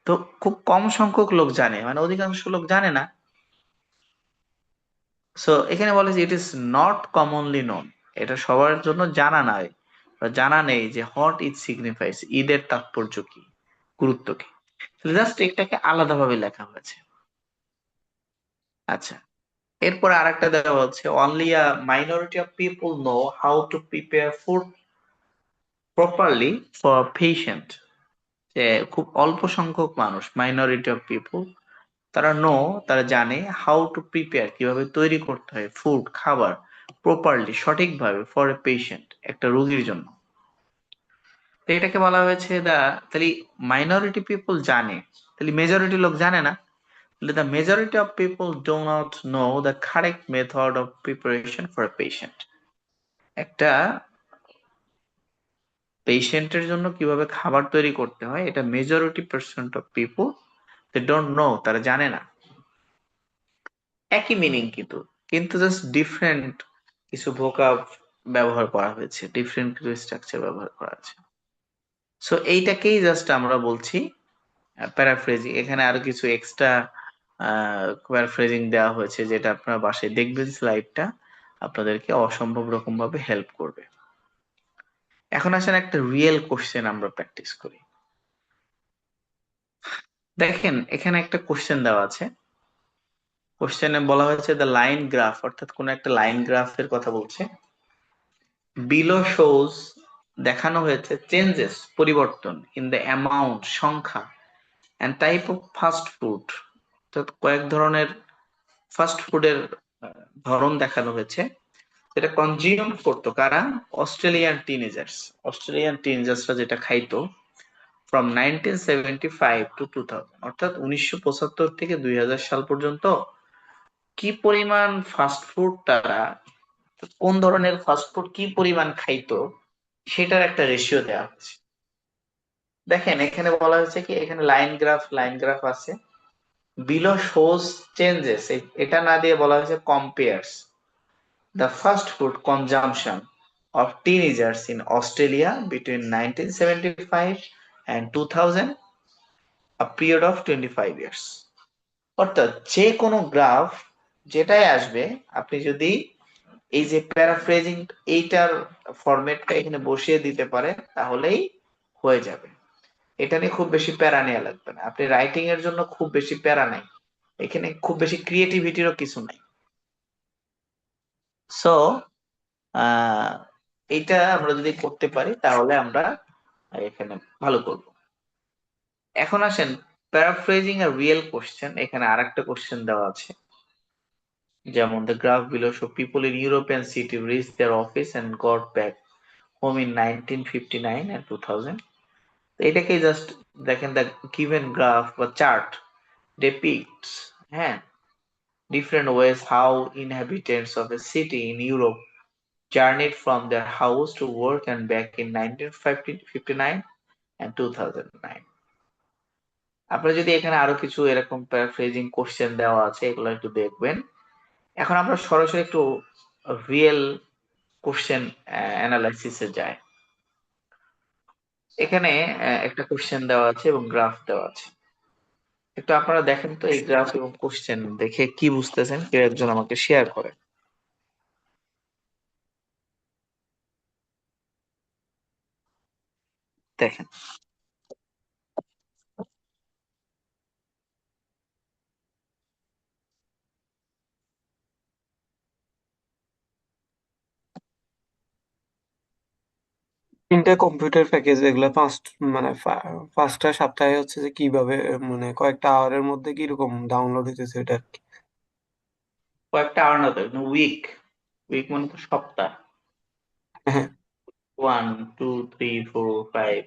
তো খুব কম সংখ্যক লোক জানে, মানে অধিকাংশ লোক জানে না। সো এখানে বলে যে it is not commonly known, এটা সবার জন্য জানা নাই বা জানা নেই যে হোয়াট ইট সিগনিফাইস, ঈদের তাৎপর্য কি, গুরুত্ব কি। জাস্ট এটাকে আলাদাভাবে লেখা হয়েছে। আচ্ছা, এরপরে আরেকটা দেওয়া হচ্ছে only a minority of people know how to prepare food properly for patient, যে খুব অল্প সংখ্যক মানুষ, মাইনরিটি অফ পিপল, তারা জানে হাউ টু প্রিপেয়ার, কিভাবে তৈরি করতে হয়, ফুড খাবার, প্রপারলি সঠিকভাবে, ফর এ পেশেন্ট একটা রোগীর জন্য। তো এটাকে বলা হয়েছে তাহলে মাইনরিটি পিপল জানে, তাহলে মেজরিটি লোক জানে না, তাহলে the majority of people do not know the correct method of preparation for a patient. একটা পেশেন্টের জন্য কিভাবে খাবার তৈরি করতে হয়, এটা majority percent of people they don't know, তারা জানে না। একই মিনিং কিন্তু, কিন্তু জাস্ট ডিফারেন্ট কিছু ভোকাব ব্যবহার করা হয়েছে, ডিফারেন্ট কিছু স্ট্রাকচার ব্যবহার করা আছে। সো এইটাকেই জাস্ট আমরা বলছি প্যারাফ্রেজিং। এখানে আরো কিছু এক্সট্রা প্যারাফ্রেজিং দেওয়া হয়েছে, যেটা আপনারা বাসায় দেখবেন, স্লাইডটা আপনাদেরকে অসম্ভব রকম ভাবে হেল্প করবে। এখন আসেন একটা রিয়েল কোশ্চেন আমরা প্র্যাকটিস করি। দেখেন এখানে একটা কোশ্চেন দেওয়া আছে, কোশ্চেনে বলা হয়েছে দ্য লাইন গ্রাফ, অর্থাৎ কোন একটা লাইন গ্রাফের কথা বলছে। বিলো শোজ, দেখানো হয়েছে, চেঞ্জেস পরিবর্তন, ইন দ্য অ্যামাউন্ট সংখ্যা, and type of fast food, অর্থাৎ কয়েক ধরনের ফাস্ট ফুডের ধরন দেখানো হয়েছে, যেটা কনজিউম করতো কারা, অস্ট্রেলিয়ান টিনেজার্স, অস্ট্রেলিয়ান টিনেজার্সরা যেটা খাইতো ফ্রম 1975 টু 2000, অর্থাৎ 1975 থেকে 2000 সাল পর্যন্ত কি পরিমাণ ফাস্ট ফুড তারা, কোন ধরনের ফাস্ট ফুড কি পরিমাণ খাইতো, সেটার একটা রেশিও দেওয়া হচ্ছে। দেখেন এখানে বলা হয়েছে কি, এখানে লাইন গ্রাফ আছে, বিলো শোজ চেঞ্জেস, এটা না দিয়ে বলা হয়েছে compares the fast food consumption of teenagers in Australia between 1975 and 2000, a period of 25 years। অর্থাৎ যে কোনো গ্রাফ যেটাই আসবে, আপনি যদি এই যে প্যারাফ্রেজিং এইটার ফরম্যাটটা এখানে বসিয়ে দিতে পারেন, তাহলেই হয়ে যাবে। এটা নিয়ে খুব বেশি প্যারা নেওয়া লাগবে না, আপনি রাইটিং এর জন্য খুব বেশি প্যারা নাই, এখানে খুব বেশি ক্রিয়েটিভিটিরও কিছু নাই। সো এইটা আমরা যদি করতে পারি তাহলে আমরা এখানে ভালো করব। এখন আসেন প্যারাফ্রেজিং আ রিয়েল কোশ্চেন, এখানে আরেকটা কোশ্চেন দেওয়া আছে, যেমন the graph below show people in European city reached their office and got back home in 1959 and 2000। তো এটাকে জাস্ট দেখেন, the given graph বা চার্ট depicts, হ্যাঁ, different ways how inhabitants of a city in Europe journeyed from their house to work and back in 1959 and 2009। আপনারা যদি এখানে আরো কিছু এরকম প্যারাফ্রেজিং কোশ্চেন দেওয়া আছে, এগুলো একটু দেখবেন। এখন আমরা সরাসরি একটু রিয়েল কোশ্চেন অ্যানালাইসিসে যায়। এখানে একটা কোশ্চেন দেওয়া আছে এবং গ্রাফ দেওয়া আছে, একটু আপনারা দেখেন তো এই গ্রাফ এবং কোশ্চেন দেখে কি বুঝতেছেন, কেউ একজন আমাকে শেয়ার করে দেখেন। তিনটা কম্পিউটার প্যাকেজ, এগুলো মানে পাঁচটা সপ্তাহে হচ্ছে যে কিভাবে মানে কয়েকটা আওয়ারের মধ্যে কিরকম ডাউনলোড হইতেছে এটা আর কি। কয়েকটা আওয়ার না, তো উইক, উইক মানে তো সপ্তাহ, হ্যাঁ 1 2 3 4 5।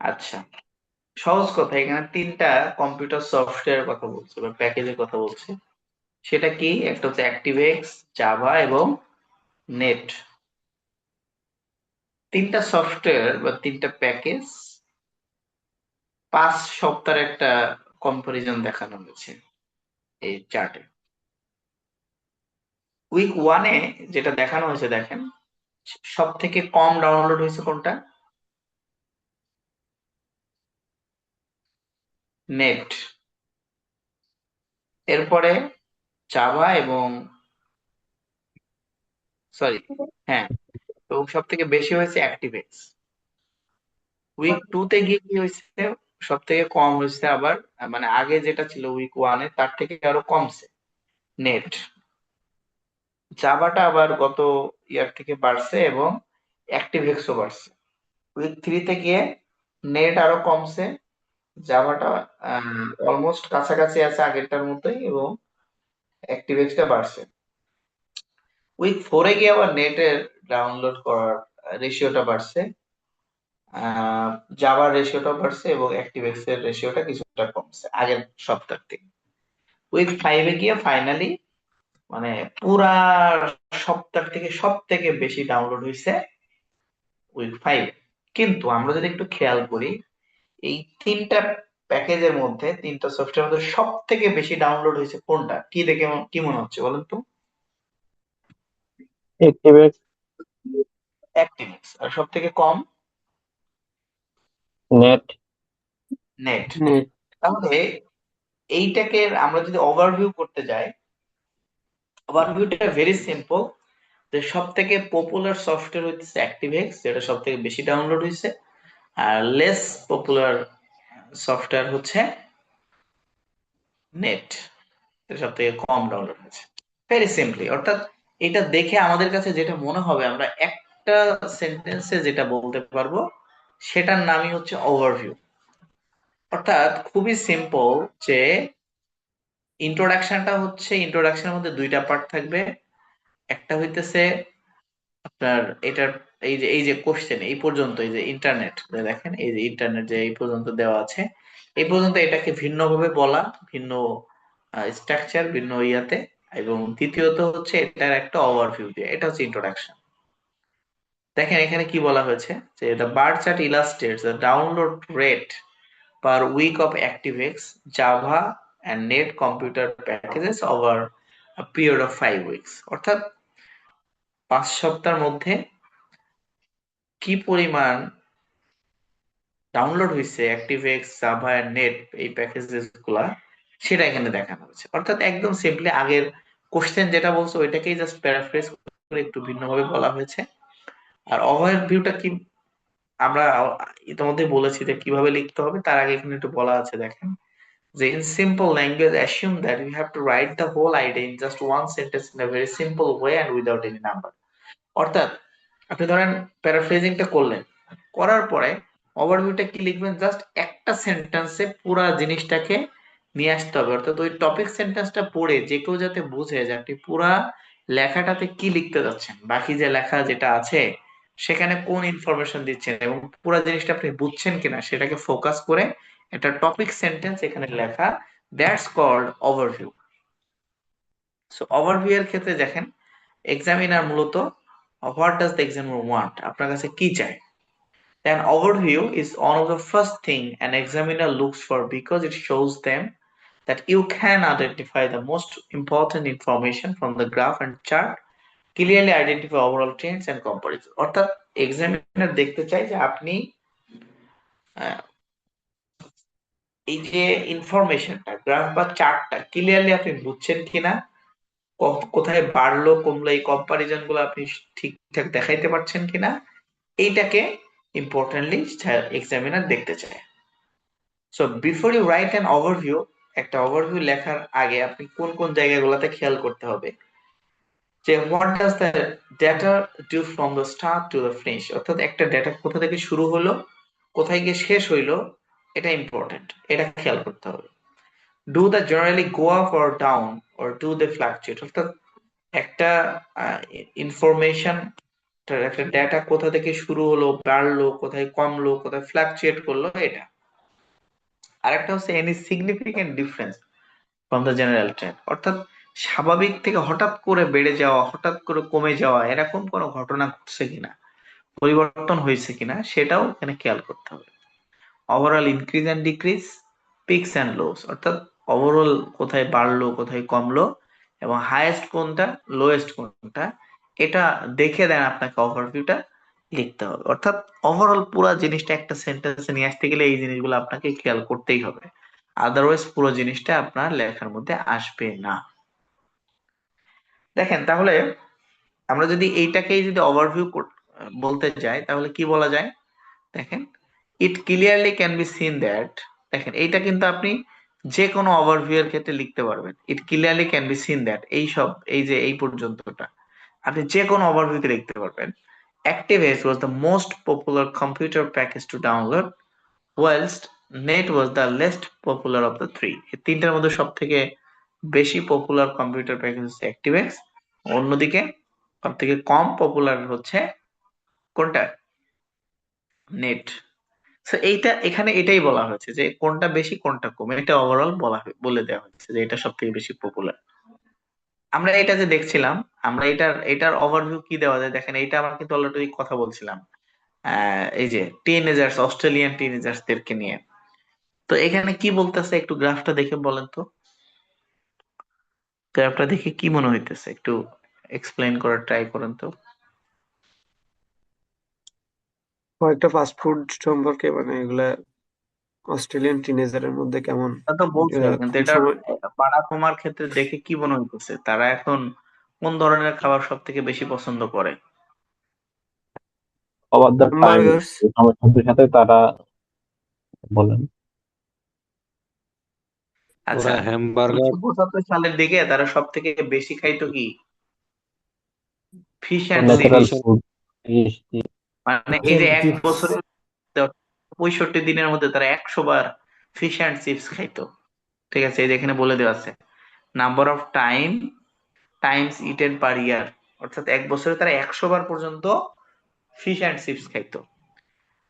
আচ্ছা, সহজ কথা, এখানে তিনটা কম্পিউটার সফটওয়্যার কথা বলছে বা প্যাকেজের কথা বলছে। সেটা কি? একটা হচ্ছে অ্যাক্টিভএক্স, জাভা এবং নেট। তিনটা সফটওয়্যার বা তিনটা প্যাকেজ 5 সপ্তাহের একটা কম্পারিজন দেখানো হয়েছে এই চার্টে। উইক 1-এ যেটা দেখানো হয়েছে দেখেন, সব থেকে কম ডাউনলোড হয়েছে কোনটা? নেট। এরপরে জাভা এবং সরি, হ্যাঁ, এবং সব থেকে বেশি হয়েছে অ্যাক্টিভএক্স। উইক 2-তে গিয়ে কি হয়েছে? সব থেকে কম হয়েছে আবার, মানে আগে যেটা ছিল উইক 1-এ তার থেকে আরো কমছে নেট। জাভাটা আবার গত ইয়ার থেকে বাড়ছে এবং অ্যাক্টিভএক্সও বাড়ছে। উইক 3-তে গিয়ে নেট আরো কমছে, জাভাটা অলমোস্ট কাছাকাছি আছে আগেরটার মতোই এবং অ্যাক্টিভএক্সটা বাড়ছে। উইক 4-এ গিয়ে আবার নেটের ডাউনলোড করার রেশিওটা বাড়ছে, জাভার রেশিওটা বাড়ছে এবং অ্যাক্টিভএক্স এর রেশিওটা কিছুটা কমছে আগের সপ্তাহ থেকে। উইক 5-এ গিয়ে ফাইনালি মানে পুরা সপ্তাহ থেকে সব থেকে বেশি ডাউনলোড হয়েছে উইক 5। কিন্তু আমরা যদি একটু খেয়াল করি, এই তিনটা প্যাকেজের মধ্যে, তিনটা সফটওয়্যার মধ্যে সব থেকে বেশি ডাউনলোড হয়েছে কোনটা? কি দেখে কি মনে হচ্ছে বলেন তো? ActiveX, ActiveX. আর সব থেকে কম? নেট। নেট। নেট। তাহলে এইটাকে আমরা যদি ওভারভিউ করতে যাই, ওভারভিউটা ভেরি সিম্পল, যে সব থেকে পপুলার সফটওয়্যার হচ্ছে অ্যাক্টিভএক্স, যেটা সব থেকে বেশি ডাউনলোড হয়েছে, আর লেস পপুলার সফটওয়্যার হচ্ছে নেট, এটা সব থেকে কম ডাউনলোড হয়েছে। ভেরি সিম্পলি, অর্থাৎ এটা দেখে আমাদের কাছে যেটা মনে হবে, আমরা একটা সেন্টেন্সে যেটা বলতে পারবো সেটার নামই হচ্ছে ওভারভিউ। অর্থাৎ খুবই সিম্পল, যে ইন্ট্রোডাকশনটা হচ্ছে, ইন্ট্রোডাকশনের মধ্যে দুইটা পার্ট থাকবে। একটা হইতেছে আপনার এটার এই যে কোশ্চেন এই পর্যন্ত, এই যে ইন্টারনেট দেখেন, এই যে ইন্টারনেট যে এই পর্যন্ত দেওয়া আছে, এই পর্যন্ত এটাকে ভিন্নভাবে বলা, ভিন্ন স্ট্রাকচার, ভিন্ন ইয়াতে। এবং দ্বিতীয়ত হচ্ছে এটার একটা ওভারভিউ দিয়ে, এটা হচ্ছে ইন্ট্রোডাকশন। দেখেন এখানে কি বলা হয়েছে, যে the bar chart illustrates the download rate per week of ActiveX, Java and Net computer packages over a period of 5 weeks। অর্থাৎ 5 সপ্তাহের মধ্যে কি পরিমাণ ডাউনলোড হয়েছে অ্যাক্টিভএক্স, জাভা এন্ড নেট এই প্যাকেজেস গুলা, সেটা এখানে দেখানো হয়েছে। অর্থাৎ একদম সিম্পলি আগের কোশ্চেন যেটা বলছে ওইটাকেই জাস্ট প্যারাফ্রেজ করে একটু ভিন্নভাবে বলা হয়েছে। আর ওভারভিউটা কি আমরা ইতিমধ্যে বলেছি যে কিভাবে লিখতে হবে, তার আগে এখানে একটু বলা আছে দেখেন, যে in simple language assume that you have to write the whole idea in just one sentence in a very simple way and without any number। অর্থাৎ আপনি ধরেন প্যারাফ্রেজিংটা করলেন, করার পরে ওভারভিউটা কি লিখবেন, জাস্ট একটা সেন্টেন্সে পুরা জিনিসটাকে নিয়ে আসতে হবে। অর্থাৎ ওই টপিক সেন্টেন্সটা পড়ে যে কেউ যাতে বুঝে যে আপনি পুরা লেখাটাতে কি লিখতে যাচ্ছেন, বাকি যে লেখা যেটা আছে সেখানে কোন ইনফরমেশন দিচ্ছেন এবং পুরা জিনিসটা আপনি বুঝছেন কিনা সেটাকে ফোকাস করে একটা টপিক সেন্টেন্স এখানে লেখা, that's called overview. So overview এর ক্ষেত্রে দেখেন, এক্সামিনার মূলত what does the examiner want, আপনার কাছে কি চায়। An overview is one of the first thing an examiner looks for because it shows them that you can identify the most important information from the graph and chart, clearly identify overall trends and comparison। অর্থাৎ এক্সামিনার দেখতে চায় যে আপনি আহ, এই যে ইনফরমেশনটা, গ্রাফ বা চার্টটা ক্লিয়ারলি আপনি বুঝছেন কিনা, কোথায় বাড়লো কমলো এই কম্পারিজন গুলো আপনি ঠিকঠাক দেখাইতে পারছেন কিনা, এইটাকে ইম্পর্টেন্টলি এক্সামিনার দেখতে চায়। So before you write an overview, একটা ওভারভিউ লেখার আগে আপনি কোন কোন জায়গাগুলোতে খেয়াল করতে হবে, যে what does the data do from the start to the finish. অর্থাৎ একটা ডেটা কোথা থেকে শুরু হলো, কোথায় গিয়ে শেষ হইলো, এটা ইম্পর্টেন্ট, এটা খেয়াল করতে হবে। Do the generally go up or down or do they fluctuate. অর্থাৎ একটা ইনফরমেশন, একটা ডেটা কোথা থেকে শুরু হলো, বাড়লো, কোথায় কমলো, কোথায় ফ্লাকচুয়েট করলো, এটা। আরেকটা হচ্ছে any significant difference from the general trend. অর্থাৎ স্বাভাবিক থেকে হঠাৎ করে বেড়ে যাওয়া, হঠাৎ করে কমে যাওয়া, এরকম কোনো ঘটনা ঘটছে কিনা, পরিবর্তন হয়েছে কিনা, সেটাও এখানে খেয়াল করতে হবে। Overall increase and decrease, peaks and lose, অর্থাৎ ওভারঅল কোথায় বাড়লো কোথায় কমলো এবং হাইয়েস্ট কোনটা লোয়েস্ট কোনটা, এটা দেখে দেন আপনাকে ওভারভিউটা লিখতে হবে। অর্থাৎ ওভারঅল পুরো জিনিসটা একটা সেন্টেন্সে নিয়ে আসতে গেলে এই জিনিসগুলো আপনাকে খেয়াল করতেই হবে, আদারওয়াইজ পুরো জিনিসটা আপনার লেখার মধ্যে আসবে না। দেখেন তাহলে আমরা যদি এইটাকেই যদি ওভারভিউ বলতে যাই তাহলে কি বলা যায়, দেখেন it clearly can be seen that, দেখেন এইটা কিন্তু আপনি যে কোনো ওভারভিউ এর ক্ষেত্রে লিখতে পারবেন। It clearly can be seen that, এই সব এই যে এই পর্যন্তটা আপনি যে কোনো ওভারভিউতে লিখতে পারবেন। ActiveX was the most popular computer package to download, whilst Net was the least popular of the three. এই তিনটার মধ্যে সব থেকে বেশি পপুলার কম্পিউটার প্যাকেজ হচ্ছে ActiveX, অন্যদিকে সব থেকে কম পপুলার হচ্ছে কোনটা, নেট। সো এইটা এখানে এটাই বলা হয়েছে যে কোনটা বেশি কোনটা কম, এটা ওভারঅল বলে দেওয়া হচ্ছে যে এটা সব থেকে বেশি পপুলার। আমরা এটা যে দেখছিলাম, আমরা এটার ওভারভিউ কি দেওয়া যায়, দেখেন এইটা আমরা কিন্তু অলরেডি কথা বলছিলাম এই যে টিনেজার্স, অস্ট্রেলিয়ান টিনেজার্সদেরকে নিয়ে। তো এখানে কি বলতেছে একটু গ্রাফটা দেখে বলেন তো, গ্রাফটা দেখে কি মনে হইতেছে একটু এক্সপ্লেইন করার ট্রাই করেন তো। কয়েকটা ফাস্ট ফুড সম্পর্কে মানে এগুলা অস্ট্রেলিয়ান টিনেজারের মধ্যে কেমন তা তো বলছে, কিন্তু কোন এটার সময় পাড়া তোমার ক্ষেত্রে দেখে কি মনে হইতেছে, তারা এখন কোন ধরনের খাবার সব থেকে বেশি পছন্দ করে? Over the time burghers. সময়ের সাথে সাথে তারা বলেন আচ্ছা, ওরা হ্যামবার্গার 1975 সালের দিকে তারা সব থেকে বেশি খাইতো কি, fish and natural chips. Fish food, মানে এই যে এক বছরের 65 দিনের মধ্যে তারা 100 বার ফিশ অ্যান্ড চিপস খাইতো। ঠিক আছে, এই যে এখানে বলে দেওয়া আছে নাম্বার অফ টাইমস ইটেন পার ইয়ার, অর্থাৎ এক বছরে তারা 100 বার পর্যন্ত ফিশ অ্যান্ড চিপস খাইতো।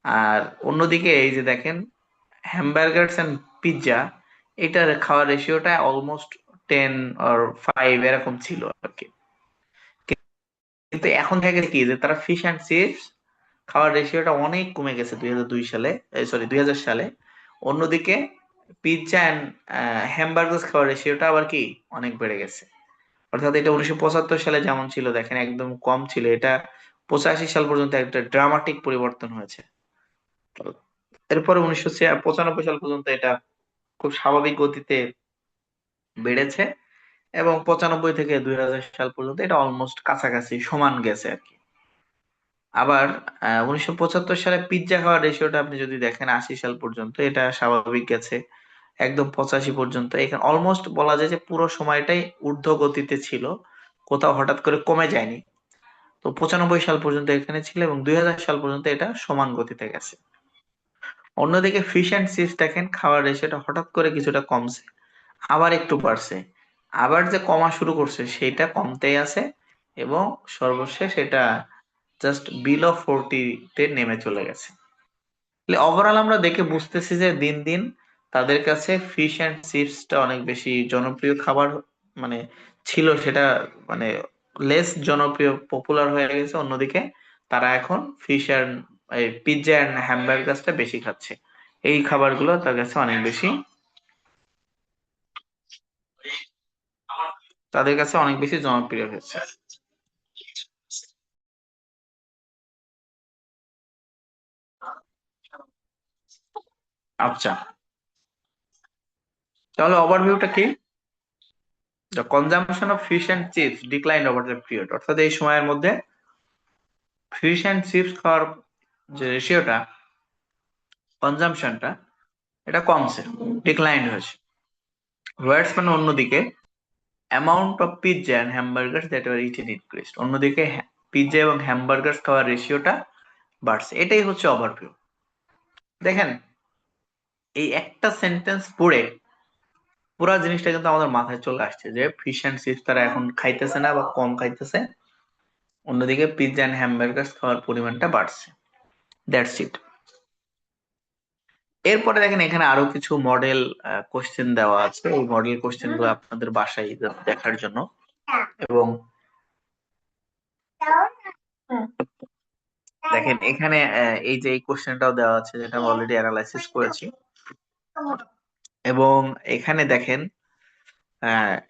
আর অন্যদিকে এই যে দেখেন হ্যামবার্গারস এন্ড পিৎজা, এটার খাওয়ার রেশিওটা অলমোস্ট 10 or 5 এরকম ছিল আর কি। কিন্তু এখন দেখা গেছে কি যে তারা ফিশ অ্যান্ড চিপস খাওয়ার রেশিওটা অনেক কমে গেছে 2002 সালে, সরি 2000 সালে। অন্যদিকে পিৎজা এন্ড হ্যামবার্গার খাওয়ার রেশিওটা আবার কি অনেক বেড়ে গেছে। অর্থাৎ এটা 1975 সালে যেমন ছিল দেখেন একদম কম ছিল, এটা 85 সাল পর্যন্ত একটা ড্রামাটিক পরিবর্তন হয়েছে। এরপরে 1995 সাল পর্যন্ত এটা খুব স্বাভাবিক গতিতে বেড়েছে এবং 95 থেকে 2000 সাল পর্যন্ত এটা অলমোস্ট কাছাকাছি সমান গেছে আর কি। আবার 1975 সালে পিৎজা খাওয়ার রেশিওটা আপনি যদি দেখেন 80 সাল পর্যন্ত এটা স্বাভাবিক গেছে একদম 85 পর্যন্ত। এখানে অলমোস্ট বলা যায় যে পুরো সময়টাই ঊর্ধ্ব গতিতে ছিল, কোথাও হঠাৎ করে কমে যায়নি। তো 95 সাল পর্যন্ত এখানে ছিল এবং 2000 সাল পর্যন্ত এটা সমান গতিতে গেছে। অন্যদিকে ফিশ অ্যান্ড চিপস দেখেন খাওয়ার রেশিওটা হঠাৎ করে কিছুটা কমছে, আবার একটু বাড়ছে, আবার যে কমা শুরু করছে সেটা কমতেই আছে এবং সর্বশেষ এটা জাস্ট বিলো 40 তে নেমে চলে গেছে। ওভারঅল আমরা দেখে বুঝতেছি যে দিন দিন তাদের কাছে ফিশ অ্যান্ড চিপসটা অনেক বেশি জনপ্রিয় খাবার মানে ছিল, সেটা মানে লেস জনপ্রিয় পপুলার হয়ে গেছে। অন্যদিকে তারা এখন ফিশ অ্যান্ড পিৎজা অ্যান্ড হ্যামবার্গারটা বেশি খাচ্ছে, এই খাবারগুলো তার কাছে অনেক বেশি, তাদের কাছে অনেক বেশি জনপ্রিয় হয়েছে। আচ্ছা, তাহলে ওভারভিউটা কি, the consumption of fish and chips decline over the period, অর্থাৎ এই সময়ের মধ্যে ফিশ অ্যান্ড চিপস খাওয়ার যে রেশিওটা, কনজাম্পশনটা, এটা কমছে, ডিক্লাইন হয়েছে। ওয়ার্ডস মানে অন্যদিকে amount of pizza and hamburger that were eaten increased, অন্যদিকে পিৎজা এবং হ্যামবার্গার খাওয়ার রেশিওটা বাড়ছে। এটাই হচ্ছে ওভারভিউ। দেখেন এই একটা সেন্টেন্স পড়ে পুরা জিনিসটা কিন্তু আমাদের মাথায় চলে আসছে যে ফিশ অ্যান্ড চিপস তারা এখন খাইতেছে না বা কম খাইতেছে, অন্যদিকে পিৎজা এন্ড হ্যামবার্গার খাওয়ার পরিমাণটা বাড়ছে। That's it. এরপরে দেখেন এখানে আরো কিছু মডেল কোশ্চেন দেওয়া আছে, এই মডেল কোশ্চেন গুলো আপনাদের বাসায় দেখার জন্য। এবং দেখেন এখানে এই যে এই কোশ্চেনটাও দেওয়া আছে, যেটা আমি অলরেডি অ্যানালাইসিস করেছি। এবং এখানে দেখেন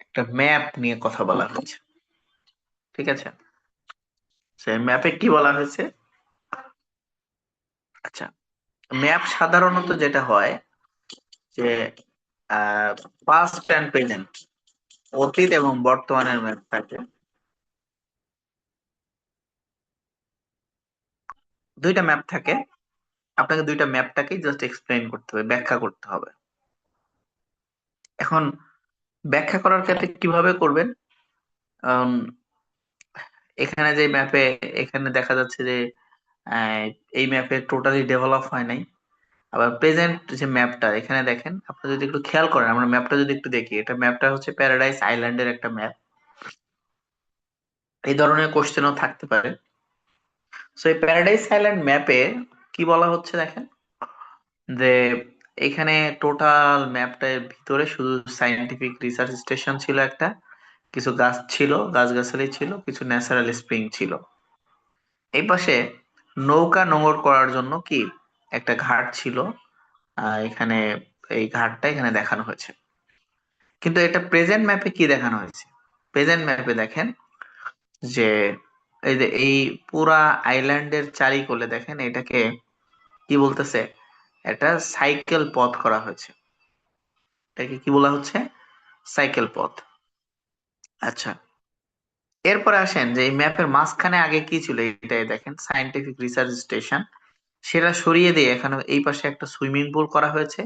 একটা ম্যাপ নিয়ে কথা বলা হয়েছে, ঠিক আছে? সেই ম্যাপে কি বলা হয়েছে? আচ্ছা, ম্যাপ সাধারণত যেটা হয় যে পাস্ট অ্যান্ড প্রেজেন্ট, অতীত এবং বর্তমানের ম্যাপ থাকে। দুইটা ম্যাপ থাকে, আপনাকে দুইটা ম্যাপটাকেই জাস্ট এক্সপ্লেইন করতে হবে, ব্যাখ্যা করতে হবে। এখন ব্যাখ্যা করার ক্ষেত্রে কিভাবে করবেন? আম, এখানে যে ম্যাপে, এখানে দেখা যাচ্ছে যে আহ, এই ম্যাপে টোটালি ডেভেলপ হয় নাই। আবার প্রেজেন্ট যে ম্যাপটা এখানে দেখেন, আপনি যদি একটু খেয়াল করেন, আমরা ম্যাপটা যদি একটু দেখি, এটা ম্যাপটা হচ্ছে প্যারাডাইস আইল্যান্ডের একটা ম্যাপ। এই ধরনের কোশ্চেনও থাকতে পারে। সো এই প্যারাডাইস আইল্যান্ড ম্যাপে কি বলা হচ্ছে দেখেন, যে এখানে টোটাল ম্যাপটার ভিতরে শুধু সায়েন্টিফিক রিসার্চ স্টেশন ছিল একটা, কিছু গাছ ছিল, গাছগাছালি ছিল, কিছু ন্যাচারাল স্প্রিং ছিল। এই পাশে নৌকা নোঙর করার জন্য কি একটা ঘাট ছিল, এখানে এই ঘাটটা এখানে দেখানো হয়েছে। কিন্তু এটা প্রেজেন্ট ম্যাপে কি দেখানো হয়েছে? প্রেজেন্ট ম্যাপে দেখেন যে এই যে এই পুরা আইল্যান্ডের চারিকোলে দেখেন এটাকে কি বলতেছে, এটা সাইকেল পথ করা হয়েছে। এটাকে কি বলা হচ্ছে? সাইকেল পথ। আচ্ছা, এরপরে আসেন যে এই ম্যাপের মাঝখানে আগে কি ছিল, এটাই দেখেন সায়েন্টিফিক রিসার্চ স্টেশন। সেটা সরিয়ে দিয়ে এখানে এই পাশে একটা সুইমিং পুল করা হয়েছে,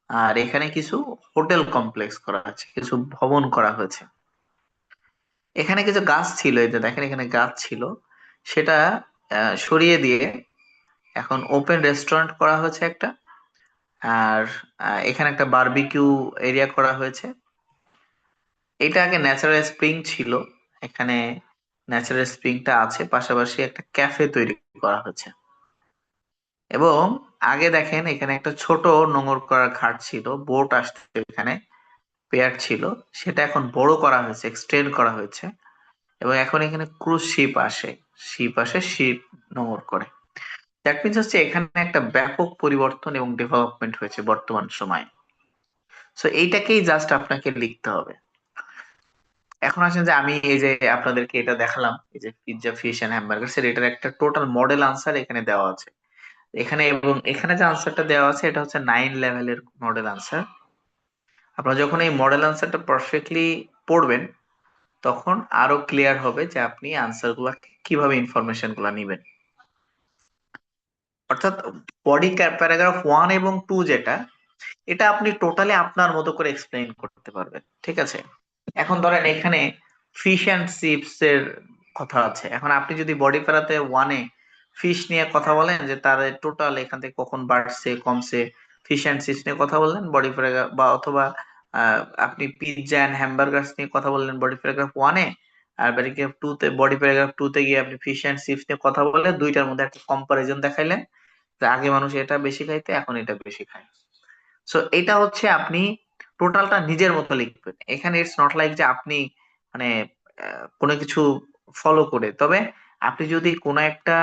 আর এখানে কিছু হোটেল কমপ্লেক্স করা হয়েছে, কিছু ভবন করা হয়েছে। এখানে কিছু গাছ ছিল, এই যে দেখেন এখানে গাছ ছিল, সেটা সরিয়ে দিয়ে এখন ওপেন রেস্টুরেন্ট করা হয়েছে একটা। আর এখানে একটা বারবিকিউ এরিয়া করা হয়েছে। এটা আগে ন্যাচারাল স্প্রিং ছিল, এখানে ন্যাচারাল স্প্রিংটা আছে, পাশাপাশি একটা ক্যাফে তৈরি করা হয়েছে। এবং আগে দেখেন এখানে একটা ছোট নোঙর করা ঘাট ছিল, বোট আসতে এখানে পেয়ার ছিল, সেটা এখন বড় করা হয়েছে, এক্সটেন্ড করা হয়েছে। এবং এখন এখানে ক্রুজ শিপ আসে, শিপ নোঙর করে। দ্যাট মিনস হচ্ছে এখানে একটা ব্যাপক পরিবর্তন এবং ডেভেলপমেন্ট হয়েছে বর্তমান সময়ে। সো এইটাকেই জাস্ট আপনাকে লিখতে হবে। এখন আসেন যে আমি এই যে আপনাদেরকে এটা দেখালাম, এই যে পিৎজা, ফিশ এন্ড হ্যামবার্গার, এটার একটা টোটাল মডেল আনসার এখানে দেওয়া আছে এখানে। এবং এখানে যে আনসারটা দেওয়া আছে এটা হচ্ছে 9 লেভেলের মডেল আনসার। আপনারা যখন এই মডেল আনসারটা পারফেক্টলি পড়বেন, তখন আরো ক্লিয়ার হবে যে আপনি আনসার গুলা কিভাবে ইনফরমেশন গুলা নিবেন। অর্থাৎ বডি প্যারাগ্রাফ 1 এবং 2 যেটা, এটা আপনি টোটালি আপনার মতো করে এক্সপ্লেইন করতে পারবেন, ঠিক আছে? এখন ধরেন এখানে ফিশ অ্যান্ড চিপস এর কথা আছে, এখন আপনি যদি বডি প্যারাতে 1-এ ফিশ নিয়ে কথা বলেন, যে তার টোটাল এখান থেকে কখন বাড়ছে কমছে, ফিশ অ্যান্ড চিপস নিয়ে কথা বললেন বডি প্যারাগ্রাফ, বা অথবা আপনি পিৎজা এন্ড হ্যামবার্গার্স নিয়ে কথা বললেন বডি প্যারাগ্রাফ 1-এ, আর প্যারাগ্রাফ 2 তে, বডি প্যারাগ্রাফ 2 তে গিয়ে আপনি ফিশ অ্যান্ড চিপস নিয়ে কথা বললেন, দুইটার মধ্যে একটা কম্পারিজন দেখাইলেন, যে আগে মানুষ এটা বেশি খাইতে, এখন এটা বেশি খায়। সো এটা হচ্ছে আপনি টোটালটা নিজের মতো লিখবেন। এখানে ইটস নট লাইক যে আপনি মানে কোনো কিছু ফলো করে, তবে আপনি যদি কোনো একটা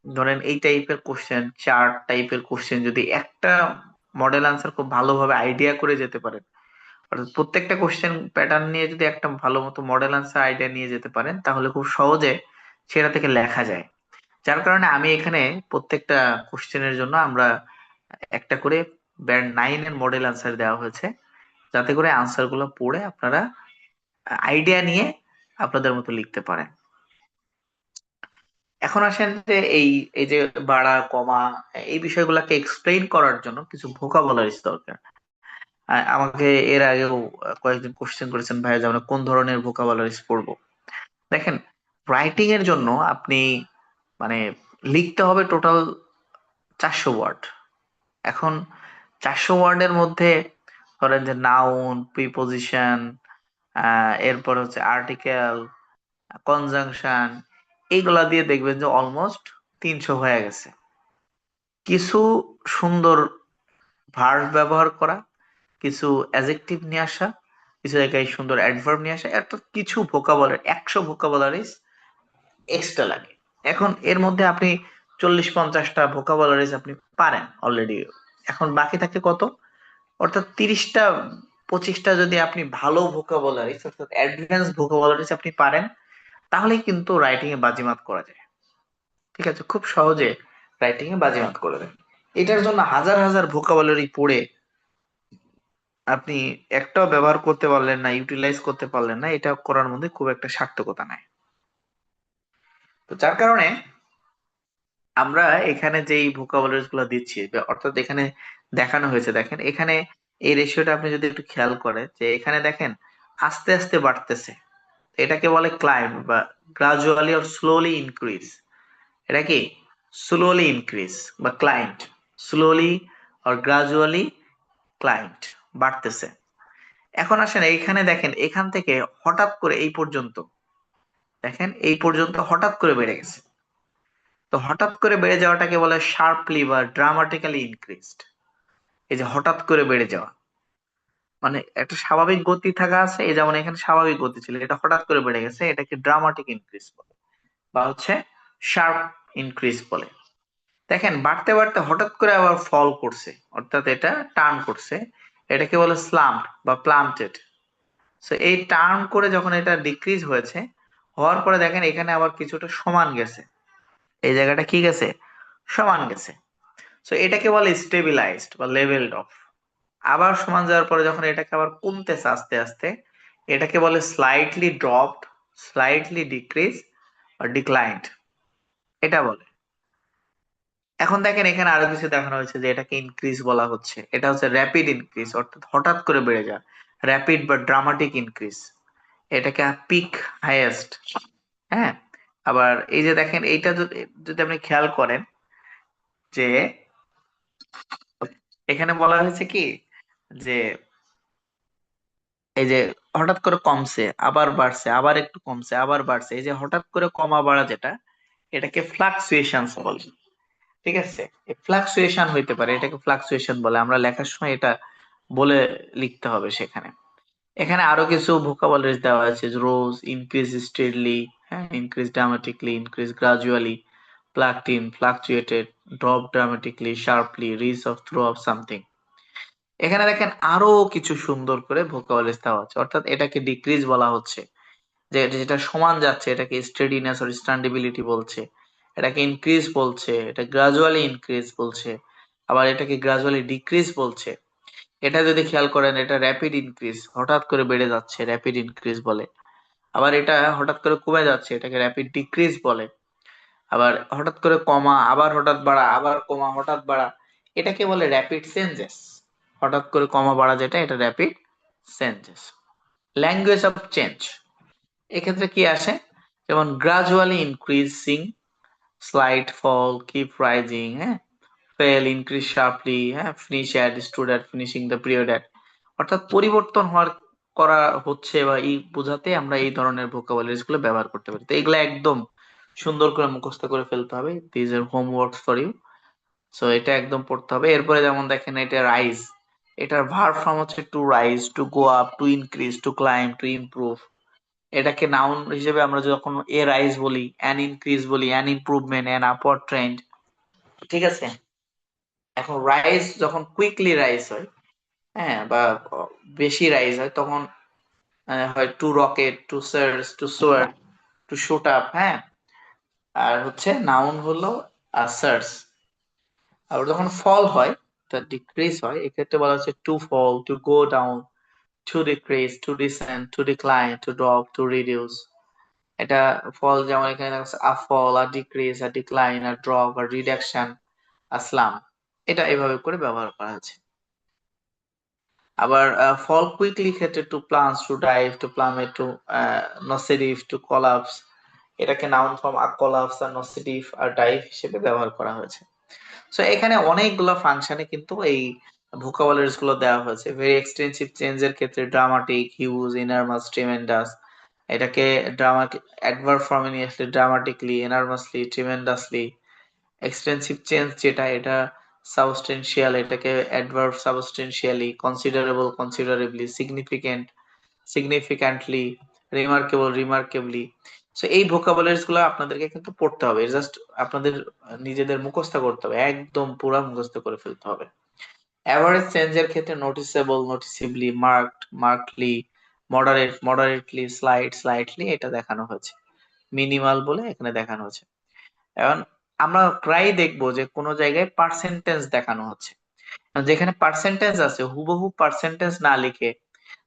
ধরেন এই টাইপের কোশ্চেন, চার্ট টাইপের কোশ্চেন, যদি একটা মডেল আনসার খুব ভালোভাবে আইডিয়া করে যেতে পারেন, অর্থাৎ প্রত্যেকটা কোশ্চেন প্যাটার্ন নিয়ে যদি একটা ভালো মতো মডেল আনসার আইডিয়া নিয়ে যেতে পারেন, তাহলে খুব সহজে সেটা থেকে লেখা যায়। যার কারণে আমি এখানে প্রত্যেকটা কোশ্চেনের জন্য আমরা একটা করে ব্যান্ড 9 এর মডেল আনসার দেওয়া হয়েছে, যাতে করে আনসার গুলো পড়ে আপনারা আইডিয়া নিয়ে আপনাদের মতো লিখতে পারেন। এখন আসেন যে এই এই যে বাড়া কমা, এই বিষয়গুলোকে এক্সপ্লেইন করার জন্য কিছু ভোকাবুলারিজ দরকার। আমাকে এর আগেও কয়েকজন কোশ্চেন করেছেন, ভাইয়া যে আমরা কোন ধরনের ভোকাবুলারিজ পড়বো। দেখেন, রাইটিং এর জন্য আপনি মানে লিখতে হবে টোটাল 400 ওয়ার্ড। এখন 400 ওয়ার্ডের মধ্যে ধরেন যে নাউন, প্রিপোজিশন, এরপর হচ্ছে আর্টিকেল, কনজাংশন, এইগুলা দিয়ে দেখবেন যে অলমোস্ট 300 হয়ে গেছে। কিছু সুন্দর ভার্ব ব্যবহার করা, কিছু অ্যাজেক্টিভ নিয়ে আসা, কিছু জায়গায় সুন্দর অ্যাডভার্ব নিয়ে আসা, একটা কিছু ভোকাবুলারি, 100 ভোকাবুলারিজ এক্সট্রা লাগে। এখন এর মধ্যে আপনি 40-50টা ভোকাবুলারিজ আপনি পারেন অলরেডি, এখন বাকি থাকে কত? অর্থাৎ 30টা-25টা যদি আপনি ভালো ভোকাবুলারিজ অর্থাৎ অ্যাডভান্স ভোকাবুলারিজ আপনি পারেন, তাহলে কিন্তু রাইটিং এ বাজিমাত করা যায়। ঠিক আছে, খুব সহজে রাইটিং এ বাজিমাত করে দেয়। এটার জন্য হাজার হাজার ভোকাবুলারি পড়ে আপনি একটাও ব্যবহার করতে পারলেন না, ইউটিলাইজ করতে পারলেন না, এটা করার মধ্যে খুব একটা সার্থকতা নাই। তো যার কারণে আমরা এখানে যে ভোকাবুলারিজ গুলো দিচ্ছি, অর্থাৎ এখানে দেখানো হয়েছে, দেখেন এখানে এই রেশিওটা আপনি যদি একটু খেয়াল করেন, যে এখানে দেখেন আস্তে আস্তে বাড়তেছে, এটাকে বলে ক্লাইম্ব বা গ্রাজুয়ালি অর স্লোলি ইনক্রিজ। এটা কি স্লোলি ইনক্রিজ বা climb, slowly or gradually climb, বাড়তেছে। এখন আসেন এইখানে দেখেন, এখান থেকে হঠাৎ করে এই পর্যন্ত, দেখেন এই পর্যন্ত হঠাৎ করে বেড়ে গেছে। তো হঠাৎ করে বেড়ে যাওয়াটাকে বলে শার্পলি বা ড্রামাটিক্যালি ইনক্রিজড। এই যে হঠাৎ করে বেড়ে যাওয়া, মানে একটা স্বাভাবিক গতি থাকা আছে, এই যেমন এখানে স্বাভাবিক গতি ছিল, এটা হঠাৎ করে বেড়ে গেছে, এটাকে ড্রামাটিক ইনক্রিজ বলে বা হচ্ছে শার্প ইনক্রিজ বলে। দেখেন বাড়তে বাড়তে হঠাৎ করে আবার ফল করছে, অর্থাৎ এটা টার্ন করছে, এটাকে বলে স্লাম্প বা প্লান্টেড। সো এই টার্ন করে যখন এটা ডিক্রিজ হয়েছে, হওয়ার পরে দেখেন এখানে আবার কিছুটা সমান গেছে, এই জায়গাটা কি গেছে, সমান গেছে। সো এটাকে বলে স্টেবিলাইজড বা লেভেলড অফ। আবার সমান যাওয়ার পরে যখন এটাকে আবার কমতেছে আস্তে আস্তে, এটাকে বলে স্লাইটলি ড্রপড, স্লাইটলি ডিক্রিজ বা ডিক্লাইন্ড, এটা বলে। এখন দেখেন এখানে আরো কিছু দেখানো হয়েছে যে এটাকে ইনক্রিজ বলা হচ্ছে, এটা হচ্ছে র্যাপিড ইনক্রিজ, অর্থাৎ হঠাৎ করে বেড়ে যাওয়া, র্যাপিড বা ড্রামাটিক ইনক্রিজ, এটাকে পিক হাইয়েস্ট। হ্যাঁ, আবার এই যে দেখেন এইটা যদি যদি আপনি খেয়াল করেন, যে এখানে বলা হয়েছে কি, যে এই যে হঠাৎ করে কমছে আবার বাড়ছে, আবার একটু কমছে আবার বাড়ছে, এই যে হঠাৎ করে কমা বাড়া যেটা, এটাকে ফ্লাকচুয়েশনস বলে। ঠিক আছে, ফ্লাকচুয়েশন হইতে পারে, এটাকে ফ্লাকচুয়েশন বলে, আমরা লেখার সময় এটা বলে লিখতে হবে সেখানে। এখানে আরো কিছু ভোকাবুলারিজ দেওয়া আছে, রোজ, ইনক্রিজ স্টেডলি, হ্যাঁ, increase dramatically, increase gradually, plugged in, fluctuated, drop dramatically, sharply, rise of throw of something. এখানে দেখেন আরো কিছু সুন্দর করে ভোকাবুলারিজ দেওয়া আছে, অর্থাৎ এটাকে ডিক্রিজ বলা হচ্ছে, যে যেটা সমান যাচ্ছে এটাকে স্টেডিনেস অর স্ট্যান্ডেবিলিটি বলছে, এটাকে ইনক্রিজ বলছে, এটা গ্রাজুয়ালি ইনক্রিজ বলছে, আবার এটাকে গ্রাজুয়ালি ডিক্রিজ বলছে। এটা যদি খেয়াল করেন, এটা র্যাপিড ইনক্রিজ, হঠাৎ করে বেড়ে যাচ্ছে, র্যাপিড ইনক্রিজ বলে। আবার এটা হঠাৎ করে কমে যাচ্ছে, এটাকে র্যাপিড ডিক্রিজ বলে। আবার হঠাৎ করে কমা, আবার হঠাৎ বাড়া, আবার কমা, হঠাৎ বাড়া, এটাকে বলে র্যাপিড চেঞ্জেস। হঠাৎ করে কমা বাড়া যেটা, এটা rapid changes. Language of change, এক্ষেত্রে কি আসে, যেমন গ্রাজুয়ালি ইনক্রিজিং, স্লাইট ফল, কিপ রাইজিং, হ্যাঁ, ফেল, ইনক্রিজ শার্পলি, হ্যাঁ, finish at, stood at, finishing the period at. অর্থাৎ পরিবর্তন হওয়ার করা হচ্ছে, বা এই বোঝাতে আমরা এই ধরনের ভোকাবুলারিজ গুলো ব্যবহার করতে পারি। তো এগুলো একদম সুন্দর করে মুখস্থ করে ফেলতে হবে, this are homeworks for you. So এটা একদম পড়তে হবে। এরপরে যেমন দেখেন এটা রাইজ, এটার ভার্ব ফর্ম হচ্ছে to rise, to go up, to increase, to climb, to improve. এটাকে নাউন হিসেবে আমরা যখন এ রাইজ বলি, অ্যান ইনক্রিজ বলি, an improvement, an upward trend. ঠিক আছে, এখন রাইজ যখন কুইকলি রাইজ হয়, হ্যাঁ, বা বেশি রাইজ হয়, তখন হয় to rocket, to surge, to soar, to shoot up, হ্যাঁ। আর হচ্ছে নাউন হলো সার্চ। আর যখন ফল হয়, ডিক্রিজ হয়, এক্ষেত্রে বলা হচ্ছে to fall, to go down, to decrease, to descend, to decline, to drop, to reduce. এটা ফল যেমন এখানে দেখা যাচ্ছে a fall, a decrease, a decline, a drop, আর রিডাকশন, আসলাম। এটা এভাবে করে ব্যবহার করা আছে। আবার ফল কুইকলি ক্ষেত্রে to plunge, to dive, to plummet, to nosedive, to collapse. এটাকে নাউন ফর্ম আ কলাপস আর নসিডিভ আর ডাইভ হিসেবে ব্যবহার করা হয়েছে। সো এখানে অনেকগুলো ফাংশনে কিন্তু এই ভোকাবুলারিজ গুলো দেওয়া হয়েছে। ভেরি এক্সটেন্সিভ চেঞ্জের ক্ষেত্রে ড্রামাটিক, হিউজ, ইনারমাস, ট্রিমেন্ডাস। এটাকে ড্রামাটিক অ্যাডভার্ব ফর্মে নিয়ে আসলে ড্রামাটিকলি, এনারমাসলি, ট্রিমেন্ডাসলি। এক্সটেন্সিভ চেঞ্জ যেটা, এটা সাবস্টেন্সিয়াল এটাকে adverb substantially, considerable considerably, significant significantly, remarkable remarkably. So এই ভোকাবুলারিজ গুলো আপনাদেরকে কিন্তু পড়তে হবে, জাস্ট আপনাদের নিজেদের মুখস্থ করতে হবে, একদম পুরা মুখস্থ করে ফেলতে হবে। অ্যাভারেজ চেঞ্জের ক্ষেত্রে noticeable, noticeably, marked, markedly, moderate, moderately, slightly এটা দেখানো হয়েছে। মিনিমাল বলে এখানে দেখানো হয়েছে। এখন আমরা প্রায় দেখবো যে কোনো জায়গায় পার্সেন্টেজ দেখানো হচ্ছে, যেখানে পার্সেন্টেজ আছে হুবহু পার্সেন্টেজ না লিখে,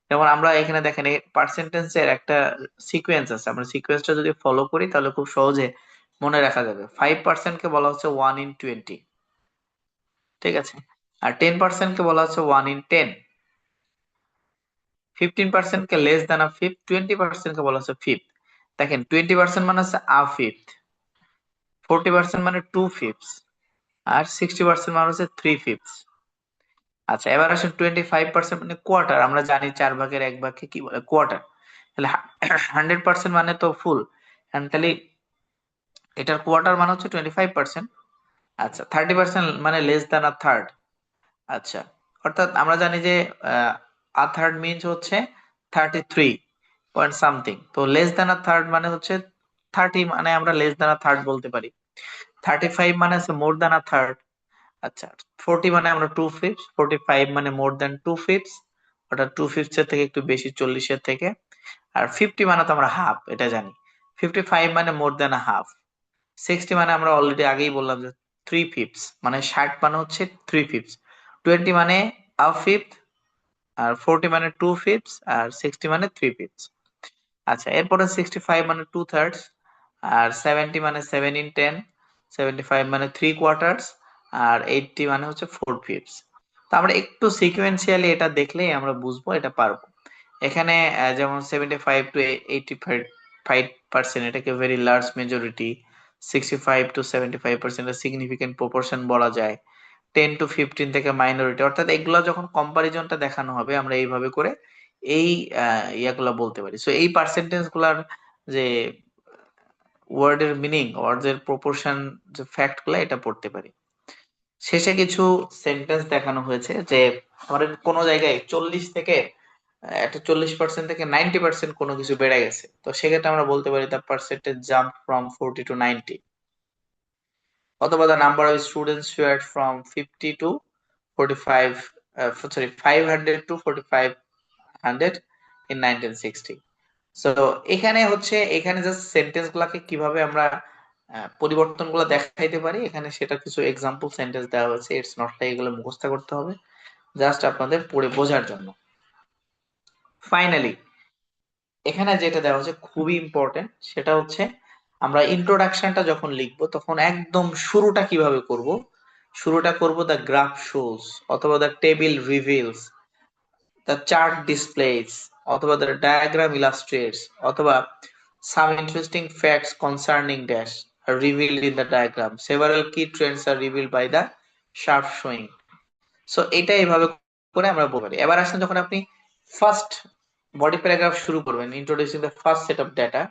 যেমন আমরা এখানে দেখেন পার্সেন্টেজের একটা সিকোয়েন্স আছে, আমরা সিকোয়েন্সটা যদি ফলো করি তাহলে খুব সহজে মনে রাখা যাবে। 5% কে বলা হচ্ছে 1 in 20, ঠিক আছে, আর 10% কে বলা হচ্ছে 1 in 10, 15% k less than a fifth, 20% কে বলা হচ্ছে ফিফথ। দেখেন 20% মানে হচ্ছে আ ফিফথ, 40% মানে 2/5, আর 60% মানে হচ্ছে 3/5। আচ্ছা এবার আসেন 25% মানে কোয়ার্টার, আমরা জানি 4/1 কি বলে কোয়ার্টার, তাহলে 100% মানে তো ফুল, তাহলে এটার কোয়ার্টার মানে হচ্ছে 25%। আচ্ছা 30% মানে লেস দ্যান আ থার্ড। আচ্ছা অর্থাৎ আমরা জানি যে আ থার্ড মিনস হচ্ছে 33 পয়েন্ট সামথিং, তো লেস দ্যান আ থার্ড মানে হচ্ছে 30, মানে আমরা লেস দ্যান আ থার্ড বলতে পারি। 35 মানে হচ্ছে মোর দ্যান আ থার্ড। আচ্ছা 40 মানে আমরা 2/5, 45 মানে মোর দ্যান 2/5, অর্থাৎ 2/5 এর থেকে একটু বেশি, 40-এর থেকে। আর 50 মানে তো আমরা হাফ, এটা জানি। 55 মানে মোর দ্যান আ হাফ। 60 মানে আমরা অলরেডি আগেই বললাম যে 3/5, মানে 60 মানে হচ্ছে 3/5। 20 মানে আ ফিফথ, আর 40 মানে 2/5, আর 60 মানে 3/5। আচ্ছা এরপরে 65 মানে 2/3, আর 70 মানে 7 in 10, 75 মানে 3/4, আর 80 মানে হচ্ছে 4/5। তো আমরা একটু সিকুয়েন্সিয়ালি এটা দেখলেই আমরা বুঝবো, এটা পারবো। এখানে যেমন 75 to 85% এটাকে very large majority, 65 to 75% significant proportion বলা যায়, 10 to 15 থেকে মাইনরিটি। অর্থাৎ এগুলা যখন কম্পারিজনটা দেখানো হবে আমরা এইভাবে করে এই ইয়াগুলা বলতে পারি। সো এই পার্সেন্টেজ গুলার যে ওয়ার্ডের মিনিং, ওয়ার্ডের প্রপোর্শন, যে ফ্যাক্ট গুলা এটা পড়তে পারি। শেষে কিছু সেন্টেন্স দেখানো হয়েছে যে আমাদের কোনো জায়গায় 40 থেকে একটা 40% থেকে 90% কোনো কিছু বেড়ে গেছে, তো সেক্ষেত্রে আমরা বলতে পারি the percentage jump from 40 to 90, অথবা the number of students sword from 50 to 45, 500 to 4500 in 1960। So এখানে হচ্ছে, এখানে জাস্ট সেন্টেন্স গুলাকে কিভাবে আমরা পরিবর্তন গুলো দেখাইতে পারি, এখানে সেটা কিছু এক্সাম্পল সেন্টেন্স দেওয়া হয়েছে। ইটস নট লাইক এগুলো মুখস্থ করতে হবে, জাস্ট আপনাদের পড়ে বোঝার জন্য। ফাইনালি এখানে যেটা দেওয়া হচ্ছে খুবই ইম্পর্টেন্ট, সেটা হচ্ছে আমরা ইন্ট্রোডাকশনটা যখন লিখবো তখন একদম শুরুটা কিভাবে করব। শুরুটা করব দ্য গ্রাফ শোজ, অথবা the table reveals, the chart displace, অথবা দ্য ডায়াগ্রাম ইলাস্ট্রেটস, অথবা some interesting facts concerning dash are revealed in the diagram, several key trends are revealed by the sharp showing। So এটা এইভাবে করে আমরা বলতে পারি। এবার আসলে যখন আপনি ফার্স্ট বডি প্যারাগ্রাফ শুরু করবেন, introducing the first set of data,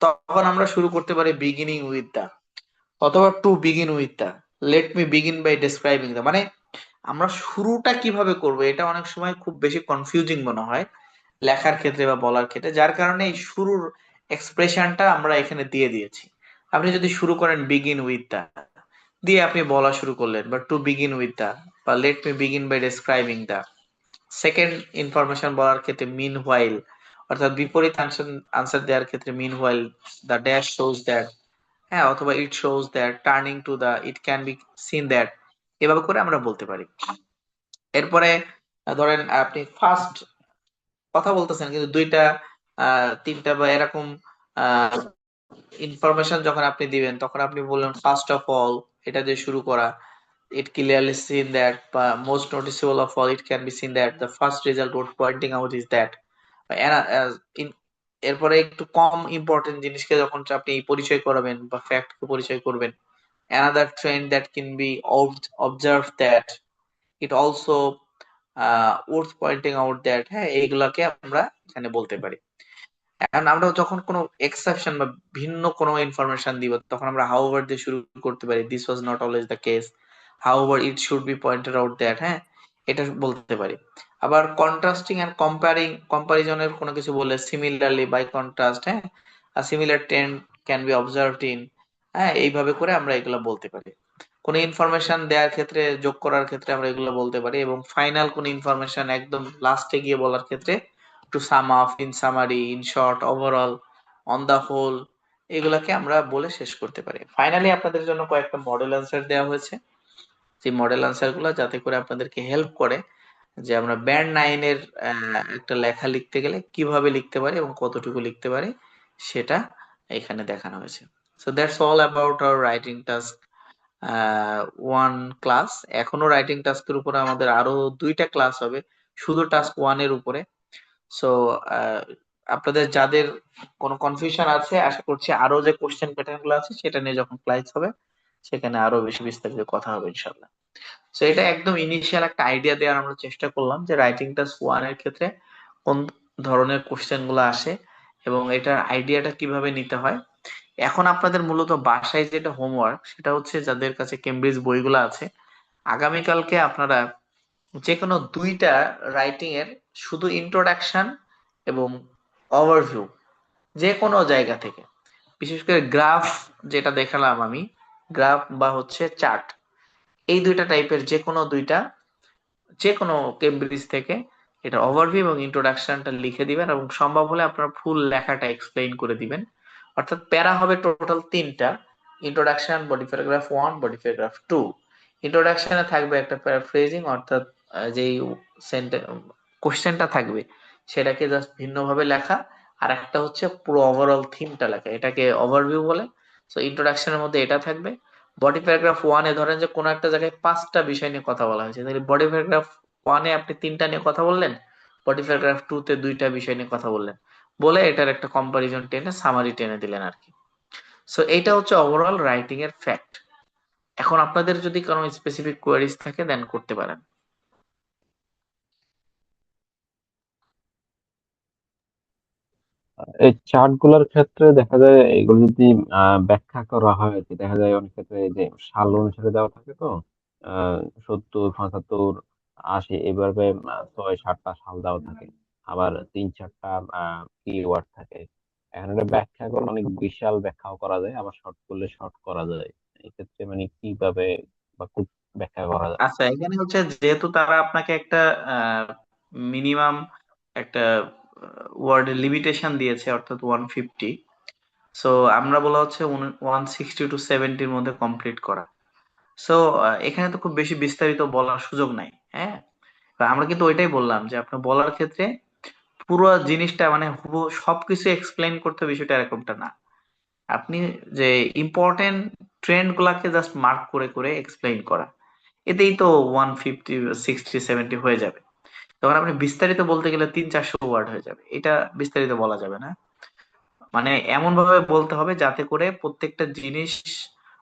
তখন আমরা শুরু করতে পারি বিগিনিং উইথ দা, অথবা to begin with the, let me begin by describing the. মানে আমরা শুরুটা কিভাবে করব এটা অনেক সময় খুব বেশি কনফিউজিং মনে হয় লেখার ক্ষেত্রে বা বলার ক্ষেত্রে, যার কারণে এই শুরুর এক্সপ্রেশনটা আমরা এখানে দিয়ে দিয়েছি। আপনি যদি শুরু করেন বিগিন উইথ দা দিয়ে আপনি বলা শুরু করলেন, বা টু বিগিন উইথ দা, বা let me begin by describing the. Second information বলার ক্ষেত্রে মিন হোয়াইল, অর্থাৎ বিপরীত আনসার দেওয়ার ক্ষেত্রে meanwhile the dash shows that, হ্যাঁ, অথবা it shows that, turning to the, it can be seen that, এভাবে করে আমরা বলতে পারি। এরপরে ধরেন আপনি ফার্স্ট কথা বলতেছেন কিন্তু দুইটা তিনটা বা এরকম ইনফরমেশন যখন আপনি দিবেন তখন আপনি বললেন ফার্স্ট অফ অল, এটা দিয়ে শুরু করা, it clearly seen that, most noticeable of all, it can be seen that the first result worth pointing out is that, এরপরে একটু কম ইম্পর্টেন্ট জিনিসকে যখন আপনি পরিচয় করাবেন বা ফ্যাক্ট কে পরিচয় করবেন, another trend that can be observed that, it also worth pointing out that, হ্যাঁ এইগুলাকে আমরা এখানে বলতে পারি। এখন আমরা যখন কোনো এক্সেপশন বা ভিন্ন কোনো ইনফরমেশন দিব তখন আমরা হাউএভার দিয়ে শুরু করতে পারি, this was not always the case, however it should be pointed out that, হ্যাঁ, এটা বলতে পারি। আবার কন্ট্রাস্টিং এন্ড কম্পারিজনের কোনো কিছু বললে সিমিলারলি বাই কন্ট্রাস্ট, হ্যাঁ, a similar trend can be observed in, হ্যাঁ, এইভাবে করে আমরা এগুলো বলতে পারি। কোনো ইনফরমেশন দেওয়ার ক্ষেত্রে, যোগ করার ক্ষেত্রে আমরা এগুলো বলতে পারি, এবং ফাইনাল কোন ইনফরমেশন একদম লাস্টে গিয়ে বলার ক্ষেত্রে to sum up, in summary, in short, overall, on the whole, এগুলাকে আমরা বলে শেষ করতে পারি। ফাইনালি আপনাদের জন্য কয়েকটা মডেল অ্যান্সার দেওয়া হয়েছে, যে মডেল অ্যান্সার গুলো যাতে করে আপনাদেরকে হেল্প করে যে আমরা ব্যান্ড 9 এর একটা লেখা লিখতে গেলে কিভাবে লিখতে পারি এবং কতটুকু লিখতে পারি সেটা এখানে দেখানো হয়েছে। So that's all about our writing task one class. এখনো রাইটিং টাস্কের উপরে আমাদের আরো 2টা ক্লাস হবে শুধু টাস্ক 1 এর উপরে। সো আপনাদের যাদের কোনো কনফিউশন আছে, আশা করছি আরো যে কোশ্চেন প্যাটার্ন গুলো আছে সেটা নিয়ে যখন ক্লাস হবে সেখানে আরো বেশি বিস্তারিত কথা হবে ইনশাল্লাহ। তো এটা একদম ইনিশিয়াল একটা আইডিয়া দেওয়ার আমরা চেষ্টা করলাম যে রাইটিং টাস্ক 1 এর ক্ষেত্রে কোন ধরনের কোশ্চেন গুলো আসে এবং এটার আইডিয়াটা কিভাবে নিতে হয়। এখন আপনাদের মূলত বাসায় যেটা হোমওয়ার্ক সেটা হচ্ছে, যাদের কাছে কেমব্রিজ বইগুলো আছে, আগামীকালকে আপনারা যে কোনো 2টা রাইটিং এর শুধু ইন্ট্রোডাকশন এবং ওভারভিউ যে কোনো জায়গা থেকে, বিশেষ করে গ্রাফ যেটা দেখালাম আমি, গ্রাফ বা হচ্ছে চার্ট, এই 2টা টাইপের যে কোনো 2টা, যে কোনো কেমব্রিজ থেকে এটা ওভারভিউ এবং ইন্ট্রোডাকশনটা লিখে দিবেন এবং সম্ভব হলে আপনার ফুল লেখাটা এক্সপ্লেইন করে দিবেন। অর্থাৎ প্যারা হবে টোটাল 3টা: introduction, body paragraph 1, body paragraph 2। ইন্ট্রোডাকশনে থাকবে একটা প্যারাফ্রেজিং, অর্থাৎ যেই কোশ্চেনটা থাকবে সেটাকে জাস্ট ভিন্নভাবে লেখা, আর একটা হচ্ছে পুরো ওভারঅল থিমটা লেখা, এটাকে ওভারভিউ বলে। সো ইন্ট্রোডাকশনের মধ্যে এটা থাকবে। বডি প্যারাগ্রাফ 1-এ ধরেন যে কোনো একটা জায়গায় 5টা বিষয় নিয়ে কথা বলা হয়েছে, তাহলে বডি প্যারাগ্রাফ 1-এ আপনি 3টা নিয়ে কথা বললেন, বডি প্যারাগ্রাফ 2-তে 2টা বিষয় নিয়ে কথা বললেন, বলে এটার একটা কম্পারিজন টেনে সামারি টেনে দিলেন আর কি। সো এইটা হচ্ছে ওভারঅল রাইটিং এর ফ্যাক্ট। এখন আপনাদের যদি কোনো স্পেসিফিক কোয়েরিজ থাকে দেন করতে পারেন। এই চার্ট গুলার ক্ষেত্রে দেখা যায় এগুলো যদি ব্যাখ্যা করা হয়, যে দেখা যায় অনেক ক্ষেত্রে এই যে সাল অনুসারে দেওয়া থাকে তো, 70, 75, 80 এভাবে 6-7টা সাল দেওয়া থাকে। আবার 3-4টা কিওয়ার্ড থাকে। এখন এটা ব্যাখ্যা করলে অনেক বিশাল ব্যাখ্যাও করা যায়, আবার শর্ট করলে শর্ট করা যায়। এই ক্ষেত্রে মানে কিভাবে বা খুব ব্যাখ্যা করা যায়? আচ্ছা, এখানে হচ্ছে যেহেতু তারা আপনাকে একটা মিনিমাম একটা ওয়ার্ড লিমিটেশন দিয়েছে, অর্থাৎ 150, সো আমরা বলা হচ্ছে 160 to 70-র মধ্যে কমপ্লিট করা। সো এখানে তো খুব বেশি বিস্তারিত বলার সুযোগ নাই, হ্যাঁ। তো আমরা কিন্তু ওইটাই বললাম যে আপনার বলার ক্ষেত্রে পুরো জিনিসটা মানে হুবহু সবকিছু এক্সপ্লেইন করতে হবে, বিষয়টা এরকমটা না। আপনি যে ইম্পর্টেন্ট ট্রেন্ড গুলাকে জাস্ট মার্ক করে করে এক্সপ্লেইন করা, এতেই তো 150, 60, 70 হয়ে যাবে। তখন আপনি বিস্তারিত বলতে গেলে 300-400 ওয়ার্ড হয়ে যাবে, এটা বিস্তারিত বলা যাবে না। মানে এমন ভাবে বলতে হবে যাতে করে প্রত্যেকটা জিনিস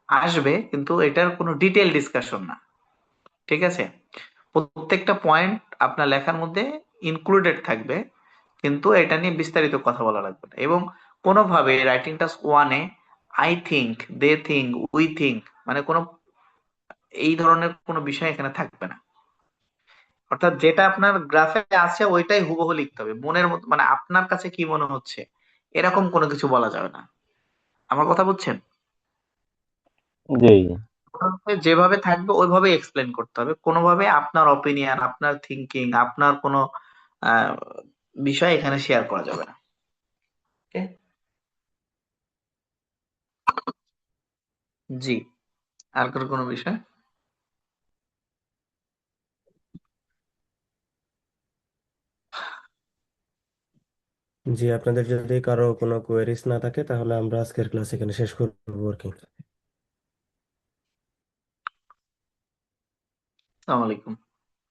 আসবে, কিন্তু এটার কোনো ডিটেল ডিসকাশন না, ঠিক আছে। প্রত্যেকটা পয়েন্ট আপনার লেখার মধ্যে ইনক্লুডেড থাকবে, কিন্তু এটা নিয়ে বিস্তারিত কথা বলা লাগবে না। এবং কোনোভাবে রাইটিং টাস্ক 1-এ I think, they think, we think, মানে কোনো এই ধরনের কোনো বিষয় এখানে থাকবে না। অর্থাৎ যেটা আপনার গ্রাফে আছে ওইটাই হুবহু লিখতে হবে, মনের মতো, মানে আপনার কাছে কি মনে হচ্ছে এরকম কোনো কিছু বলা যাবে না। আমার কথা বুঝছেন? জি। ওটা হচ্ছে যেভাবে থাকবে ওইভাবে এক্সপ্লেন করতে হবে, কোনোভাবে আপনার অপিনিয়ন, আপনার থিঙ্কিং, আপনার কোনো আহ, বিষয় এখানে শেয়ার করা যাবে না। ওকে, জি। আর কোনো বিষয়? জি, আপনাদের যদি কারো কোনো কোয়েরিজ না থাকে তাহলে আমরা আজকের ক্লাস এখানে শেষ করবো আর কি। আসসালামু আলাইকুম।